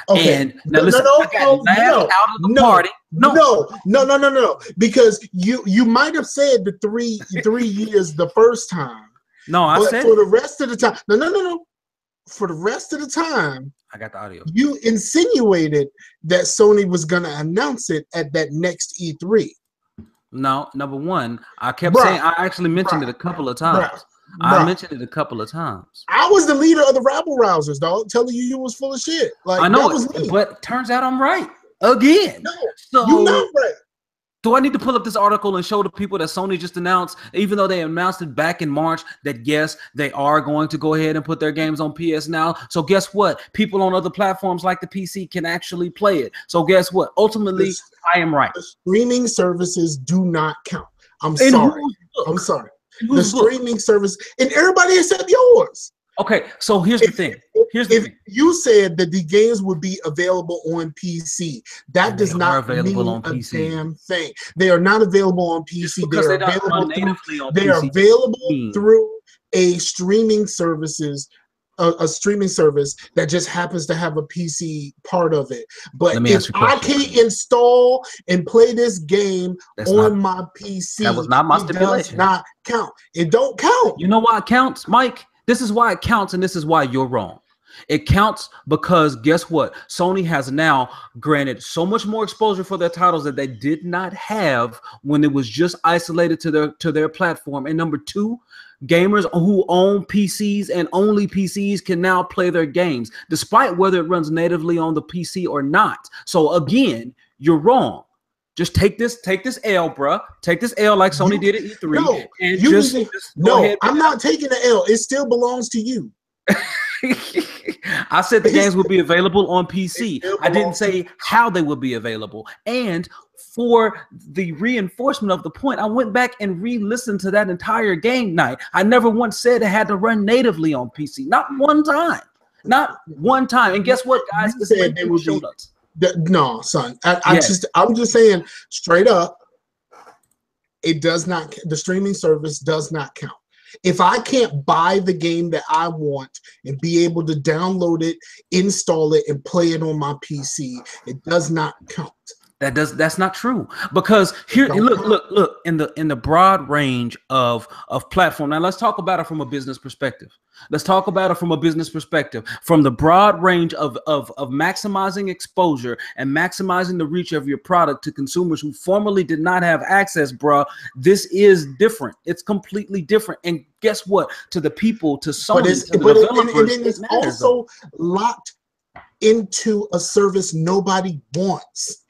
Okay. And now listen, I got laughed out of the party. No. Because you might have said the three years the first time. No, I said for the rest of the time. No. For the rest of the time, I got the audio. You insinuated that Sony was gonna announce it at that next E3. No, number one, I kept saying, I actually mentioned it a couple of times. I mentioned it a couple of times. I was the leader of the rabble rousers, dog, telling you was full of shit. Like, I know, that was me. But turns out I'm right again. No, so you're not right. Do I need to pull up this article and show the people that Sony just announced, even though they announced it back in March, that yes, they are going to go ahead and put their games on PS Now. So guess what? People on other platforms like the PC can actually play it. So guess what? Ultimately, I am right. The streaming services do not count. I'm sorry. The streaming service, and everybody except yours. Okay, so here's the thing. You said that the games would be available on PC. That does not mean a damn thing. They are not available on PC. They are available through a streaming services, a streaming service that just happens to have a PC part of it. But if I can't install and play this game on my PC, that was not my stipulation. It does not count. It don't count. You know why it counts, Mike? This is why it counts, and this is why you're wrong. It counts because guess what? Sony has now granted so much more exposure for their titles that they did not have when it was just isolated to their platform. And number two, gamers who own PCs and only PCs can now play their games, despite whether it runs natively on the PC or not. So again, you're wrong. Just take this L, bruh. Take this L like Sony did at E3. No, I'm not taking the L. It still belongs to you. I said the games would be available on PC. I didn't say how they would be available. And for the reinforcement of the point, I went back and re-listened to that entire game night. I never once said it had to run natively on PC. Not one time. Not one time. And guess what, guys? This said they would show us. No, son. I'm just saying straight up, it does not. The streaming service does not count. If I can't buy the game that I want and be able to download it, install it, and play it on my PC, it does not count. That's not true, because here, look in the broad range of platform. Now let's talk about it from a business perspective. Let's talk about it from a business perspective, from the broad range of maximizing exposure and maximizing the reach of your product to consumers who formerly did not have access, bruh. This is different. It's completely different. And guess what? To the people, to Sony, to the developers, and it's also locked into a service nobody wants.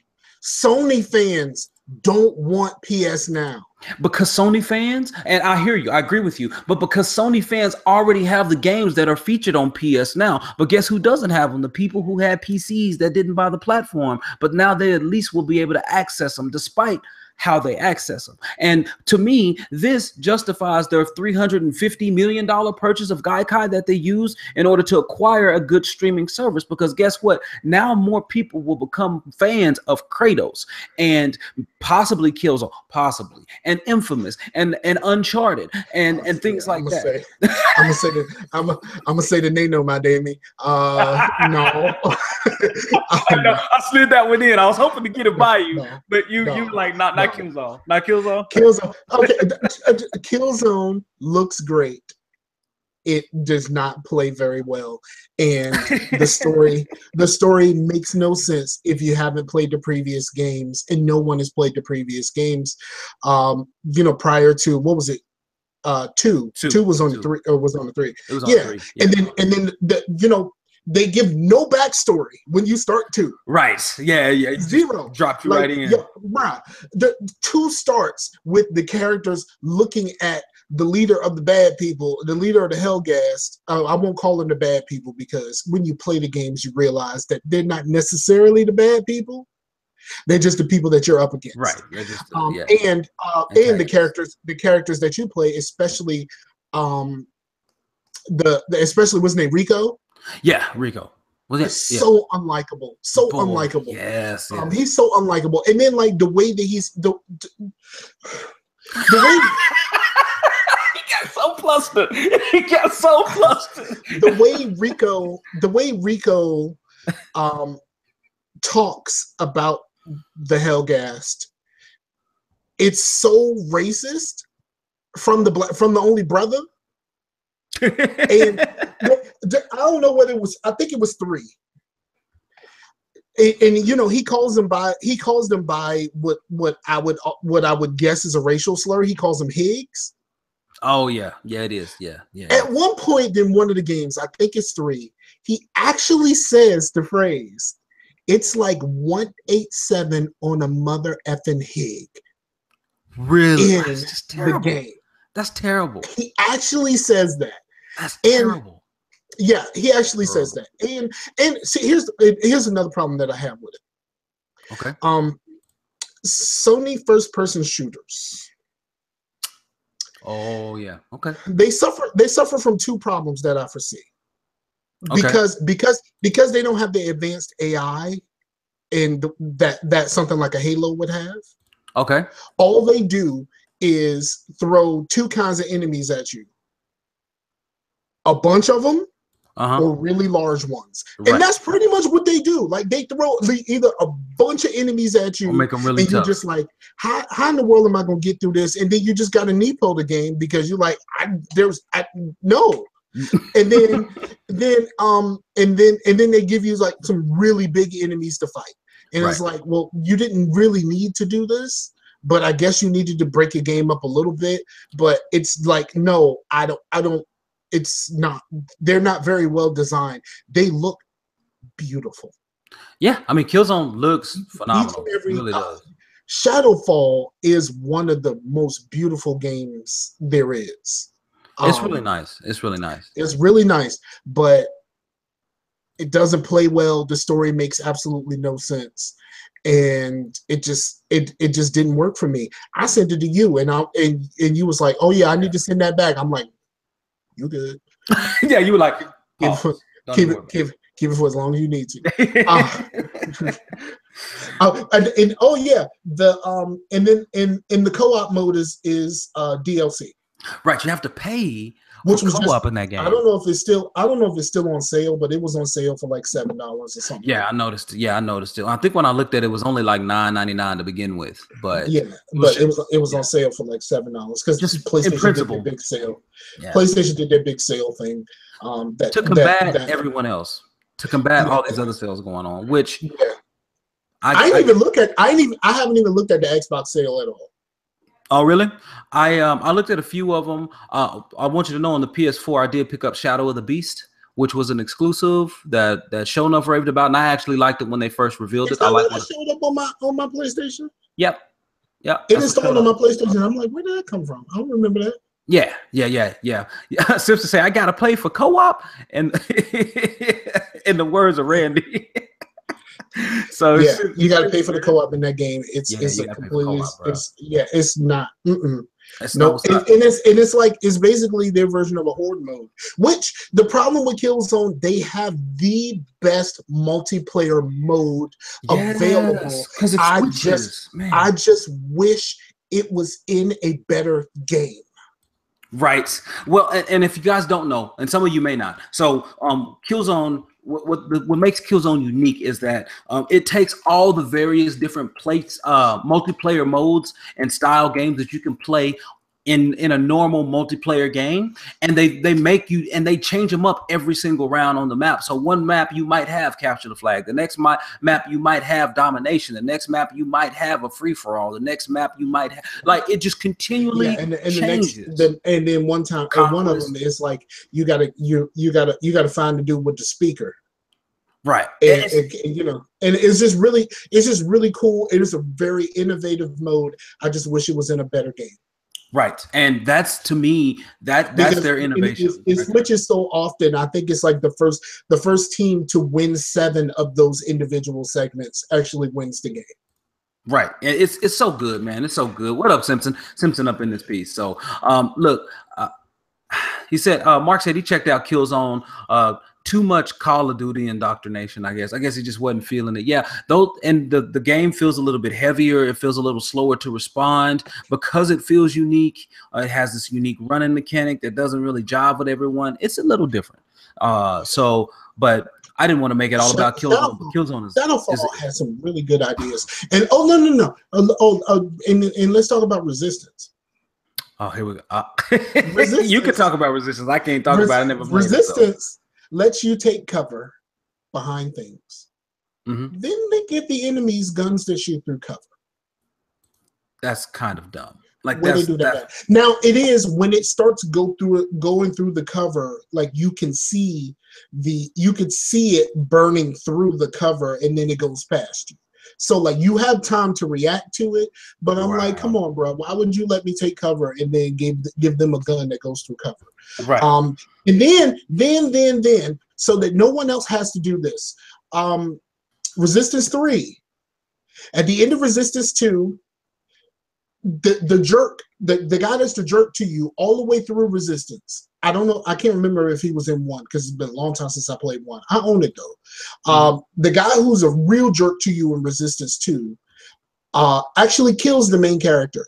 Sony fans don't want PS Now. Because Sony fans, and I hear you, I agree with you, but because Sony fans already have the games that are featured on PS Now. But guess who doesn't have them? The people who had PCs that didn't buy the platform, but now they at least will be able to access them despite how they access them. And to me, this justifies their $350 million purchase of Gaikai that they use in order to acquire a good streaming service. Because guess what? Now more people will become fans of Kratos and possibly Killzone, possibly, and Infamous and Uncharted and things like that. I'm gonna say the name, no, my dammy. No. I slid that one in. I was hoping to get it by you, but you like not Killzone. Not Killzone. Killzone. Okay, Killzone looks great. It does not play very well, and the story makes no sense if you haven't played the previous games, and no one has played the previous games. Prior to, what was it? Two was on the three, or was on the three. It was on three. Yeah. And then they give no backstory when you start 2. Right. Yeah. Zero. Dropped you right in. Bruh. The 2 starts with the characters looking at the leader of the bad people, the leader of the Hellgast. I won't call them the bad people, because when you play the games, you realize that they're not necessarily the bad people. They're just the people that you're up against. Right. They're just, and the characters that you play, especially especially what's his name, Rico. Yeah, Rico. So unlikable. So unlikable. Yes. He's so unlikable. And then like the way that he's the way he got so flustered. The way Rico talks about the Hellgast, it's so racist from the only brother. And I don't know whether it was, I think it was 3. And he calls them by what I would guess is a racial slur. He calls them Higgs. Oh yeah, it is. Yeah. At one point in one of the games, I think it's 3, he actually says the phrase, "It's like 187 on a mother effing Hig." Really? In the game. That's terrible. He actually says that. That's terrible. Yeah, he actually says that. And see, here's another problem that I have with it. Okay. Sony first-person shooters. Oh yeah. Okay. They suffer from 2 problems that I foresee. Because they don't have the advanced AI and that something like a Halo would have. Okay. All they do is throw 2 kinds of enemies at you. A bunch of them, or really large ones. Right. And that's pretty much what they do. Like they throw either a bunch of enemies at you, or make them really and tough. You're just like, how in the world am I going to get through this? And then you just got to Nepo the game because you're like, no. And then they give you like some really big enemies to fight. And It's like, well, you didn't really need to do this, but I guess you needed to break your game up a little bit. But it's like, no, I don't. It's not. They're not very well designed. They look beautiful. Yeah, I mean, Killzone looks phenomenal. It really does. Shadowfall is one of the most beautiful games there is. It's really nice. It's really nice, but it doesn't play well. The story makes absolutely no sense, and it just didn't work for me. I sent it to you, and you was like, "Oh yeah, I need to send that back." I'm like, "You good?" Yeah, you were like, keep it for as long as you need to. And then in the co-op mode is DLC. Right, you have to pay which was co-op in that game. I don't know if it's still on sale, but it was on sale for like $7 or something. Yeah, I noticed. Yeah, I noticed it. I think when I looked at it, it was only like $9.99 to begin with. But yeah, but it was on sale for like $7 because PlayStation did their big sale. Yeah. PlayStation did their big sale thing. To combat everyone else, to combat all these other sales going on, which I haven't even looked at the Xbox sale at all. Oh, really? I looked at a few of them. I want you to know on the PS4, I did pick up Shadow of the Beast, which was an exclusive that Show Enough raved about, and I actually liked it when they first revealed it. I like it. Showed up on my PlayStation. Yep. It installed on my PlayStation. I'm like, where did that come from? I don't remember that. Yeah. Simpson say I gotta play for co-op, and in the words of Randy. So yeah, you got to pay for the co-op in that game. It's a completely it's not. It's basically their version of a horde mode. Which the problem with Killzone, they have the best multiplayer mode available. Because I just wish it was in a better game. Right. Well, and if you guys don't know, and some of you may not, so Killzone. What makes Killzone unique is that it takes all the various different multiplayer modes and style games that you can play in a normal multiplayer game, and they make you, and they change them up every single round on the map. So one map you might have capture the flag, the next map you might have domination, the next map you might have a free for all, the next map you might have, like, it just continually changes. And then one time, one of them is like you gotta find the dude with the speaker. Right. And it's just really cool. It is a very innovative mode. I just wish it was in a better game. Right. And that's, to me, that's their innovation. It switches so often. I think it's like the first team to win 7 of those individual segments actually wins the game. Right. It's so good, man. It's so good. What up, Simpson? Simpson up in this piece. So look, he said, Mark said he checked out Killzone. Too much Call of Duty indoctrination, I guess. I guess he just wasn't feeling it. Yeah, and the game feels a little bit heavier. It feels a little slower to respond because it feels unique. It has this unique running mechanic that doesn't really jive with everyone. It's a little different. But I didn't want to make it all about Killzone. But Killzone Battlefall has some really good ideas. And no. And let's talk about Resistance. Oh, here we go. You can talk about Resistance. I can't talk about it. I never played Resistance lets you take cover behind things. Mm-hmm. Then they give the enemies guns that shoot through cover. That's kind of dumb. Like when they do that. Now it is when it starts going through the cover, like you can see it burning through the cover, and then it goes past you. So like you have time to react to it, but I'm like, come on, bro, why would you let me take cover and then give them a gun that goes through cover? Right. And then so that no one else has to do this. Resistance 3. At the end of Resistance 2, the jerk, the guy that's the jerk to you all the way through Resistance. I don't know. I can't remember if he was in 1 because it's been a long time since I played 1. I own it though. The guy who's a real jerk to you in Resistance 2 actually kills the main character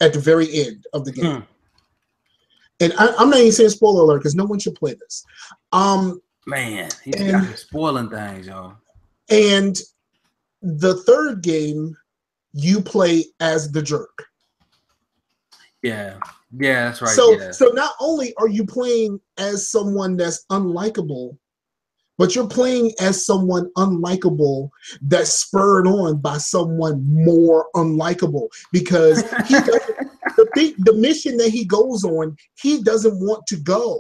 at the very end of the game. And I'm not even saying spoiler alert because no one should play this. Man, he's got me spoiling things, y'all. And the third game, you play as the jerk. Yeah, that's right. So not only are you playing as someone that's unlikable, but you're playing as someone unlikable that's spurred on by someone more unlikable because he doesn't, the mission that he goes on, he doesn't want to go.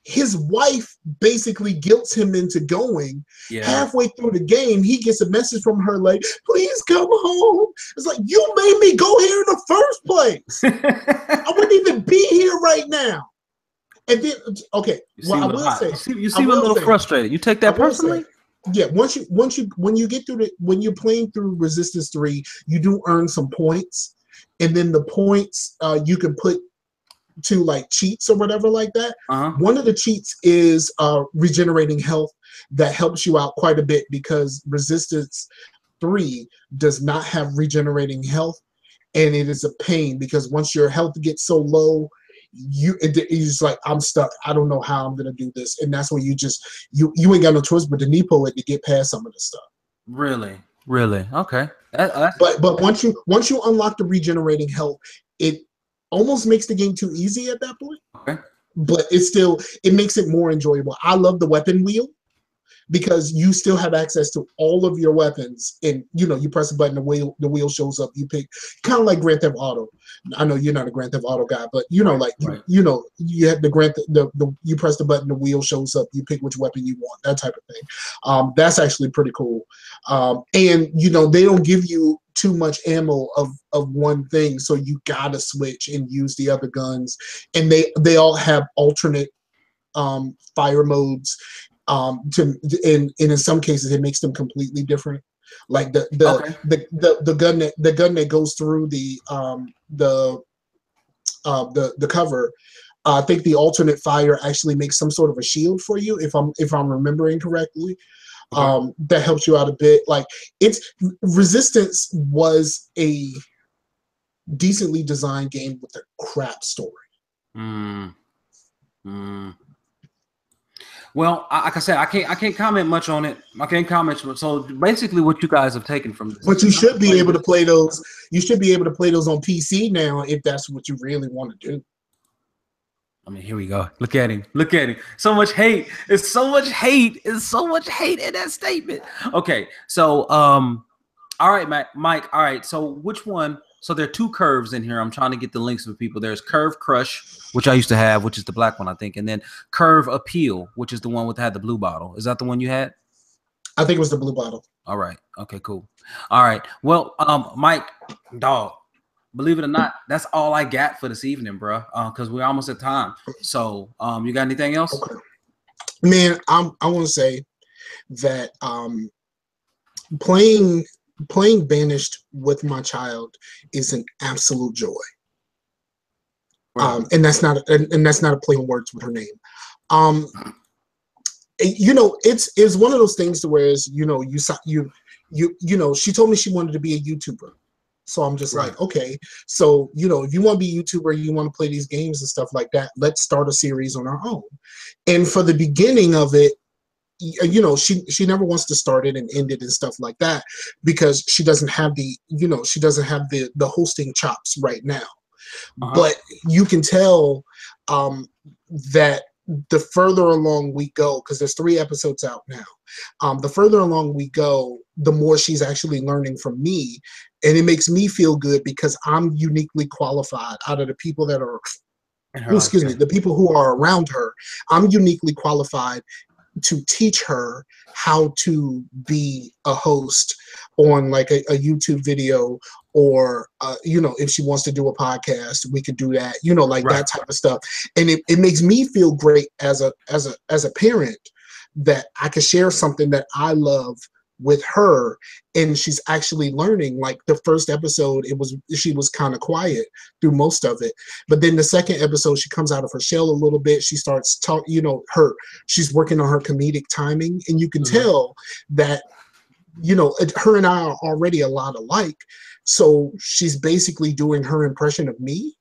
His wife basically guilts him into going. Halfway through the game, he gets a message from her like, please come home. It's like, you made me go here in the first place. I wouldn't even be here right now. And then, okay, I will say, you seem a little frustrated. You take that personally? Yeah, when you're playing through Resistance 3, you do earn some points. And then the points you can put to like cheats or whatever like that. One of the cheats is regenerating health that helps you out quite a bit because Resistance 3 does not have regenerating health, and it is a pain because once your health gets so low, he's like, I'm stuck. I don't know how I'm gonna do this, and that's when you ain't got no choice but to nepo it to get past some of the stuff. Really, okay. But once you unlock the regenerating health, it almost makes the game too easy at that point. Okay. But it makes it more enjoyable. I love the weapon wheel, because you still have access to all of your weapons, and you press a button, the wheel shows up. You pick, kind of like Grand Theft Auto. I know you're not a Grand Theft Auto guy, but you have you press the button, the wheel shows up. You pick which weapon you want, that type of thing. That's actually pretty cool. And they don't give you too much ammo of one thing, so you gotta switch and use the other guns, and they all have alternate fire modes. And in some cases it makes them completely different. Like the gun that goes through the cover, I think the alternate fire actually makes some sort of a shield for you, if I'm remembering correctly. Okay. That helps you out a bit. Like, Resistance was a decently designed game with a crap story. Well, like I said, I can't comment much on it. I can't comment. So basically, what you guys have taken from this. But you should be able to play those. You should be able to play those on PC now, if that's what you really want to do. I mean, here we go. Look at him. Look at him. So much hate. It's so much hate. It's so much hate in that statement. Okay, so all right, Mike. All right. So which one? So there are two curves in here. I'm trying to get the links for people. There's Curve Crush, which I used to have, which is the black one, I think, and then Curve Appeal, which is the one with had the blue bottle. Is that the one you had? I think it was the blue bottle. All right. Okay, cool. All right. Well, Mike, dog, believe it or not, that's all I got for this evening, bro. Because we're almost at time. So, you got anything else? Okay. Man, I want to say that playing Banished with my child is an absolute joy. Right. And that's not a play on words with her name. It's one of those things to where she told me she wanted to be a YouTuber. So I'm just right. Like, okay, so if you want to be a YouTuber, you want to play these games and stuff like that, let's start a series on our own. And for the beginning of it, she never wants to start it and end it and stuff like that, because she doesn't have the hosting chops right now. But you can tell that the further along we go, because there's 3 episodes out now, the further along we go, the more she's actually learning from me, and it makes me feel good because I'm uniquely qualified out of the people that are the people who are around her. I'm uniquely qualified to teach her how to be a host on like a YouTube video, or if she wants to do a podcast, we could do that, that type of stuff. And it makes me feel great as a parent that I could share something that I love with her, and she's actually learning. Like the first episode, she was kind of quiet through most of it, but then the second episode she comes out of her shell a little bit. She starts she's working on her comedic timing, and you can tell that her and I are already a lot alike, so she's basically doing her impression of me.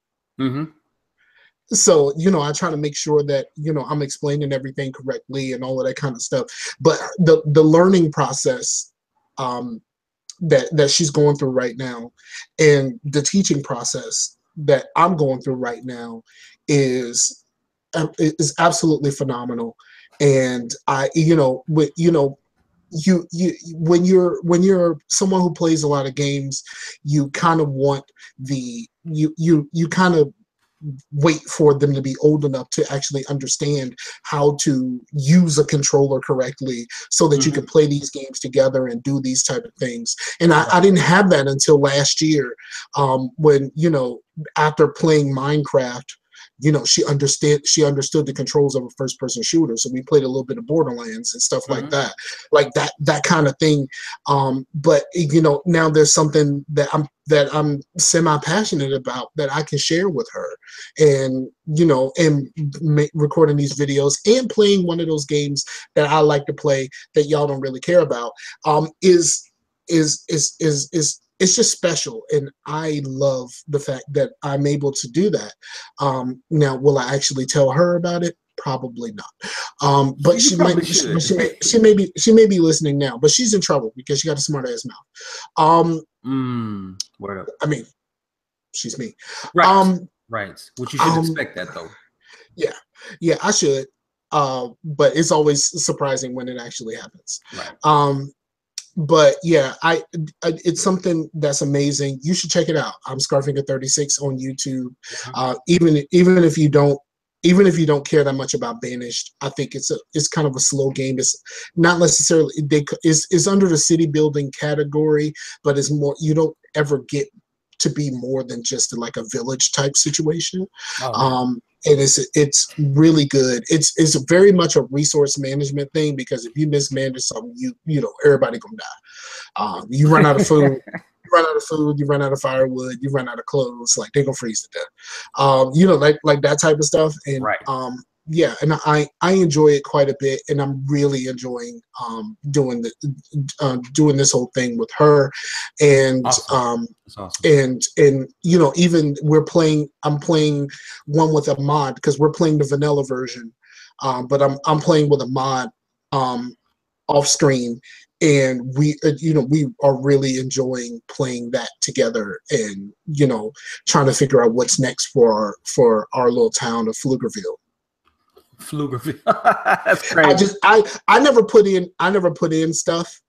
So, I try to make sure that, I'm explaining everything correctly and all of that kind of stuff. But the learning process that she's going through right now, and the teaching process that I'm going through right now is absolutely phenomenal. And when you're someone who plays a lot of games, you kind of want you kind of wait for them to be old enough to actually understand how to use a controller correctly, so that you can play these games together and do these type of things. And I didn't have that until last year, when after playing Minecraft, she understood the controls of a first-person shooter. So we played a little bit of Borderlands and stuff like that, that kind of thing. But now there's something that I'm semi-passionate about that I can share with her, and recording these videos and playing one of those games that I like to play that y'all don't really care about, is it's just special, and I love the fact that I'm able to do that. Now, will I actually tell her about it? Probably not. But she might. She may be listening now, but she's in trouble because she got a smart ass mouth. Word up. I mean, she's me. Right. Right. Which you should expect that though. Yeah, I should. But it's always surprising when it actually happens. Right. But yeah, it's something that's amazing. You should check it out. I'm Scarfinger 36 on YouTube. Even if you don't care that much about Banished, I think it's kind of a slow game. It's not necessarily it's under the city building category, but it's more, you don't ever get to be more than just like a village type situation. And it's really good. It's very much a resource management thing, because if you mismanage something, you know everybody gonna die. You run out of food. You run out of firewood, you run out of clothes, like they're gonna freeze to death. You know, like that type of stuff. And yeah, and I enjoy it quite a bit, and I'm really enjoying doing this whole thing with her. And awesome. and you know, even I'm playing one with a mod, because we're playing the vanilla version, but I'm playing with a mod off screen. And we are really enjoying playing that together, and you know, trying to figure out what's next for our little town of Pflugerville. That's crazy. I never put in stuff.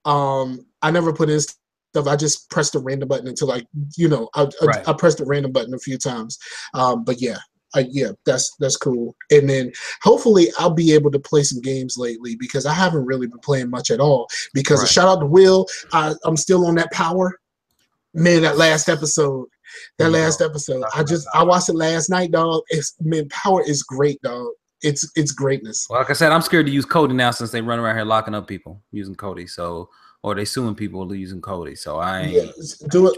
I never put in stuff. I just pressed the random button until I pressed the random button a few times. But yeah. That's cool. And then hopefully I'll be able to play some games lately, because I haven't really been playing much at all. Because shout out to Will, I'm still on that Power. Man, that last episode, I watched it last night, dog. Power is great, dog. It's greatness. Well, like I said, I'm scared to use Cody now, since they run around here locking up people using Cody. So, or they suing people using Cody. So I ain't. Do it.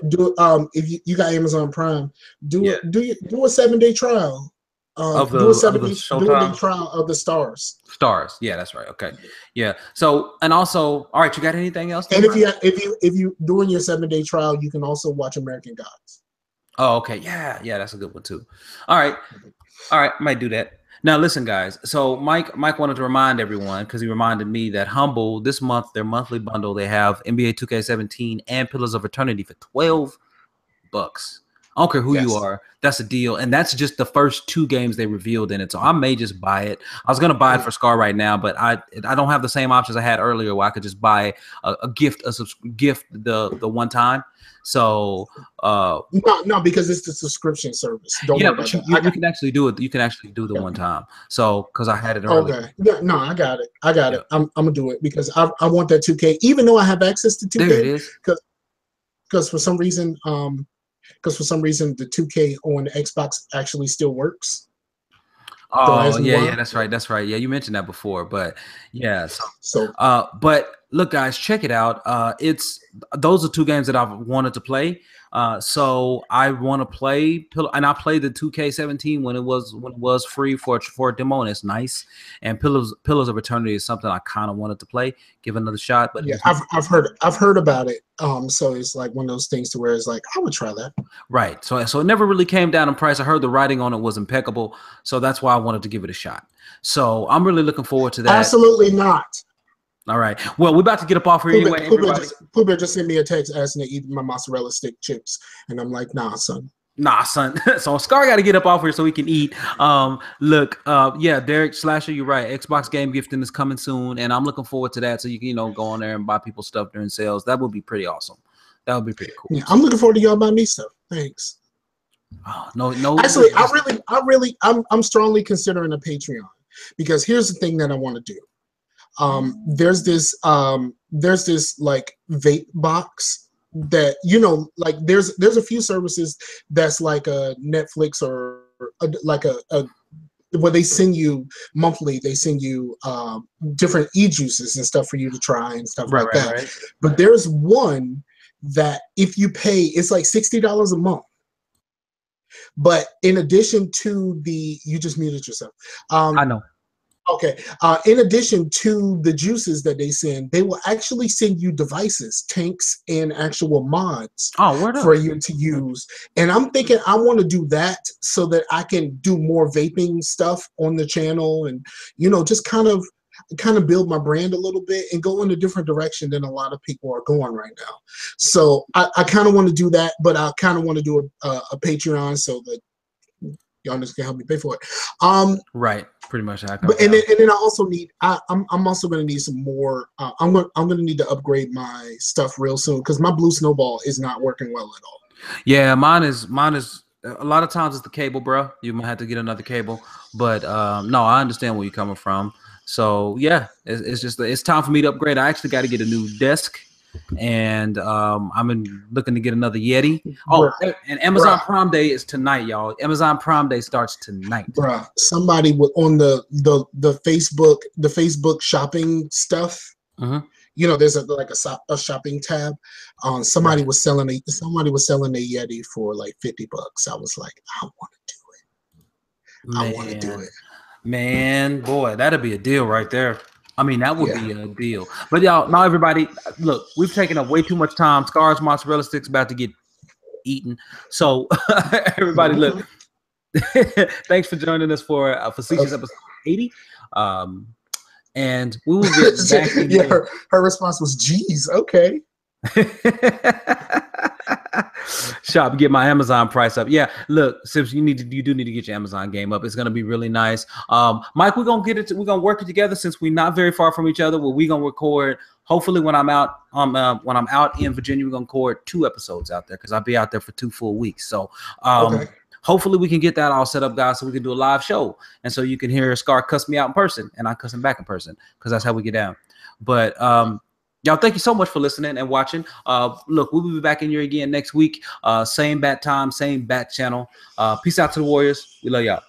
If you got Amazon Prime, do a 7-day trial. Do a 7-day trial of the Stars. Stars. Yeah, that's right. Okay. Yeah. So, and also, all right, you got anything else? And if you doing your 7-day trial, you can also watch American Gods. Oh, okay. Yeah, that's a good one too. All right, I might do that. Now, listen, guys. So Mike wanted to remind everyone, because he reminded me that Humble this month, their monthly bundle, they have NBA 2K17 and Pillars of Eternity for $12. I don't care who you are. That's a deal. And that's just the first 2 games they revealed in it. So I may just buy it. I was going to buy it for Scar right now, but I don't have the same options I had earlier, where I could just buy a gift the one time. So no, because it's the subscription service. Don't worry about that. You can actually do it. You can actually do the one time. So because I had it earlier. Okay. Yeah, no, I got it. I'm gonna do it, because I want that 2K, even though I have access to 2K. There it is. Because for some reason, the 2K on the Xbox actually still works. Oh yeah, that's right. Yeah, you mentioned that before, but yeah. But look, guys, check it out. Those are 2 games that I've wanted to play. So I want to play, and I played the 2K17 when it was free for a demo, and it's nice. And Pillars of Eternity is something I kind of wanted to play, give another shot. But yeah, I've heard about it. So it's like one of those things to where it's like, I would try that. Right. So it never really came down in price. I heard the writing on it was impeccable, so that's why I wanted to give it a shot. So I'm really looking forward to that. Absolutely not. All right. Well, we're about to get up off here anyway. Pooh Bear just sent me a text asking to eat my mozzarella stick chips, and I'm like, nah, son. So Scar got to get up off here so we can eat. Yeah, Derek Slasher, you're right. Xbox game gifting is coming soon, and I'm looking forward to that. So you can go on there and buy people stuff during sales. That would be pretty awesome. That would be pretty cool. Yeah, I'm looking forward to y'all buying me stuff. Thanks. Oh, no. Actually, I'm strongly considering a Patreon, because here's the thing that I want to do. There's this like vape box that, like there's a few services that's like a Netflix or like a where they send you monthly, they send you different e-juices and stuff for you to try and stuff like that. Right. But there's one that if you pay, it's like $60 a month. But in addition to you just muted yourself. I know. Okay. In addition to the juices that they send, they will actually send you devices, tanks, and actual mods for you to use. And I'm thinking I want to do that so that I can do more vaping stuff on the channel, and just kind of build my brand a little bit and go in a different direction than a lot of people are going right now. So I kind of want to do that, but I kind of want to do a Patreon so that y'all just can help me pay for it. Right, pretty much. But and then I also need. I'm also going to need some more. I'm going to need to upgrade my stuff real soon because my blue snowball is not working well at all. Yeah, mine is. A lot of times it's the cable, bro. You might have to get another cable. But no, I understand where you're coming from. So yeah, it's time for me to upgrade. I actually got to get a new desk. And I'm looking to get another Yeti. Oh, and Amazon Prime Day is tonight, y'all. Amazon Prime Day starts tonight. Bruh, somebody on the Facebook shopping stuff. There's a shopping tab. Somebody was selling a Yeti for like $50. I was like, I want to do it. I want to do it. Man, boy, that'd be a deal right there. I mean, that would be a deal. But y'all, now everybody, look, we've taken up way too much time. Scar's mozzarella sticks about to get eaten. So everybody, look, thanks for joining us for Facetious episode 80. And we will get back in here. Her response was, geez, okay. Shop, get my Amazon price up. Yeah, look, Sips, you do need to get your Amazon game up. It's gonna be really nice. Mike, we're gonna work it together since we're not very far from each other. Well, we're gonna record. Hopefully, when I'm out in Virginia, we're gonna record 2 episodes out there because I'll be out there for 2 full weeks. So, hopefully, we can get that all set up, guys, so we can do a live show, and so you can hear Scar cuss me out in person, and I cuss him back in person because that's how we get down. But y'all, thank you so much for listening and watching. Look, we'll be back in here again next week. Same bat time, same bat channel. Peace out to the Warriors. We love y'all.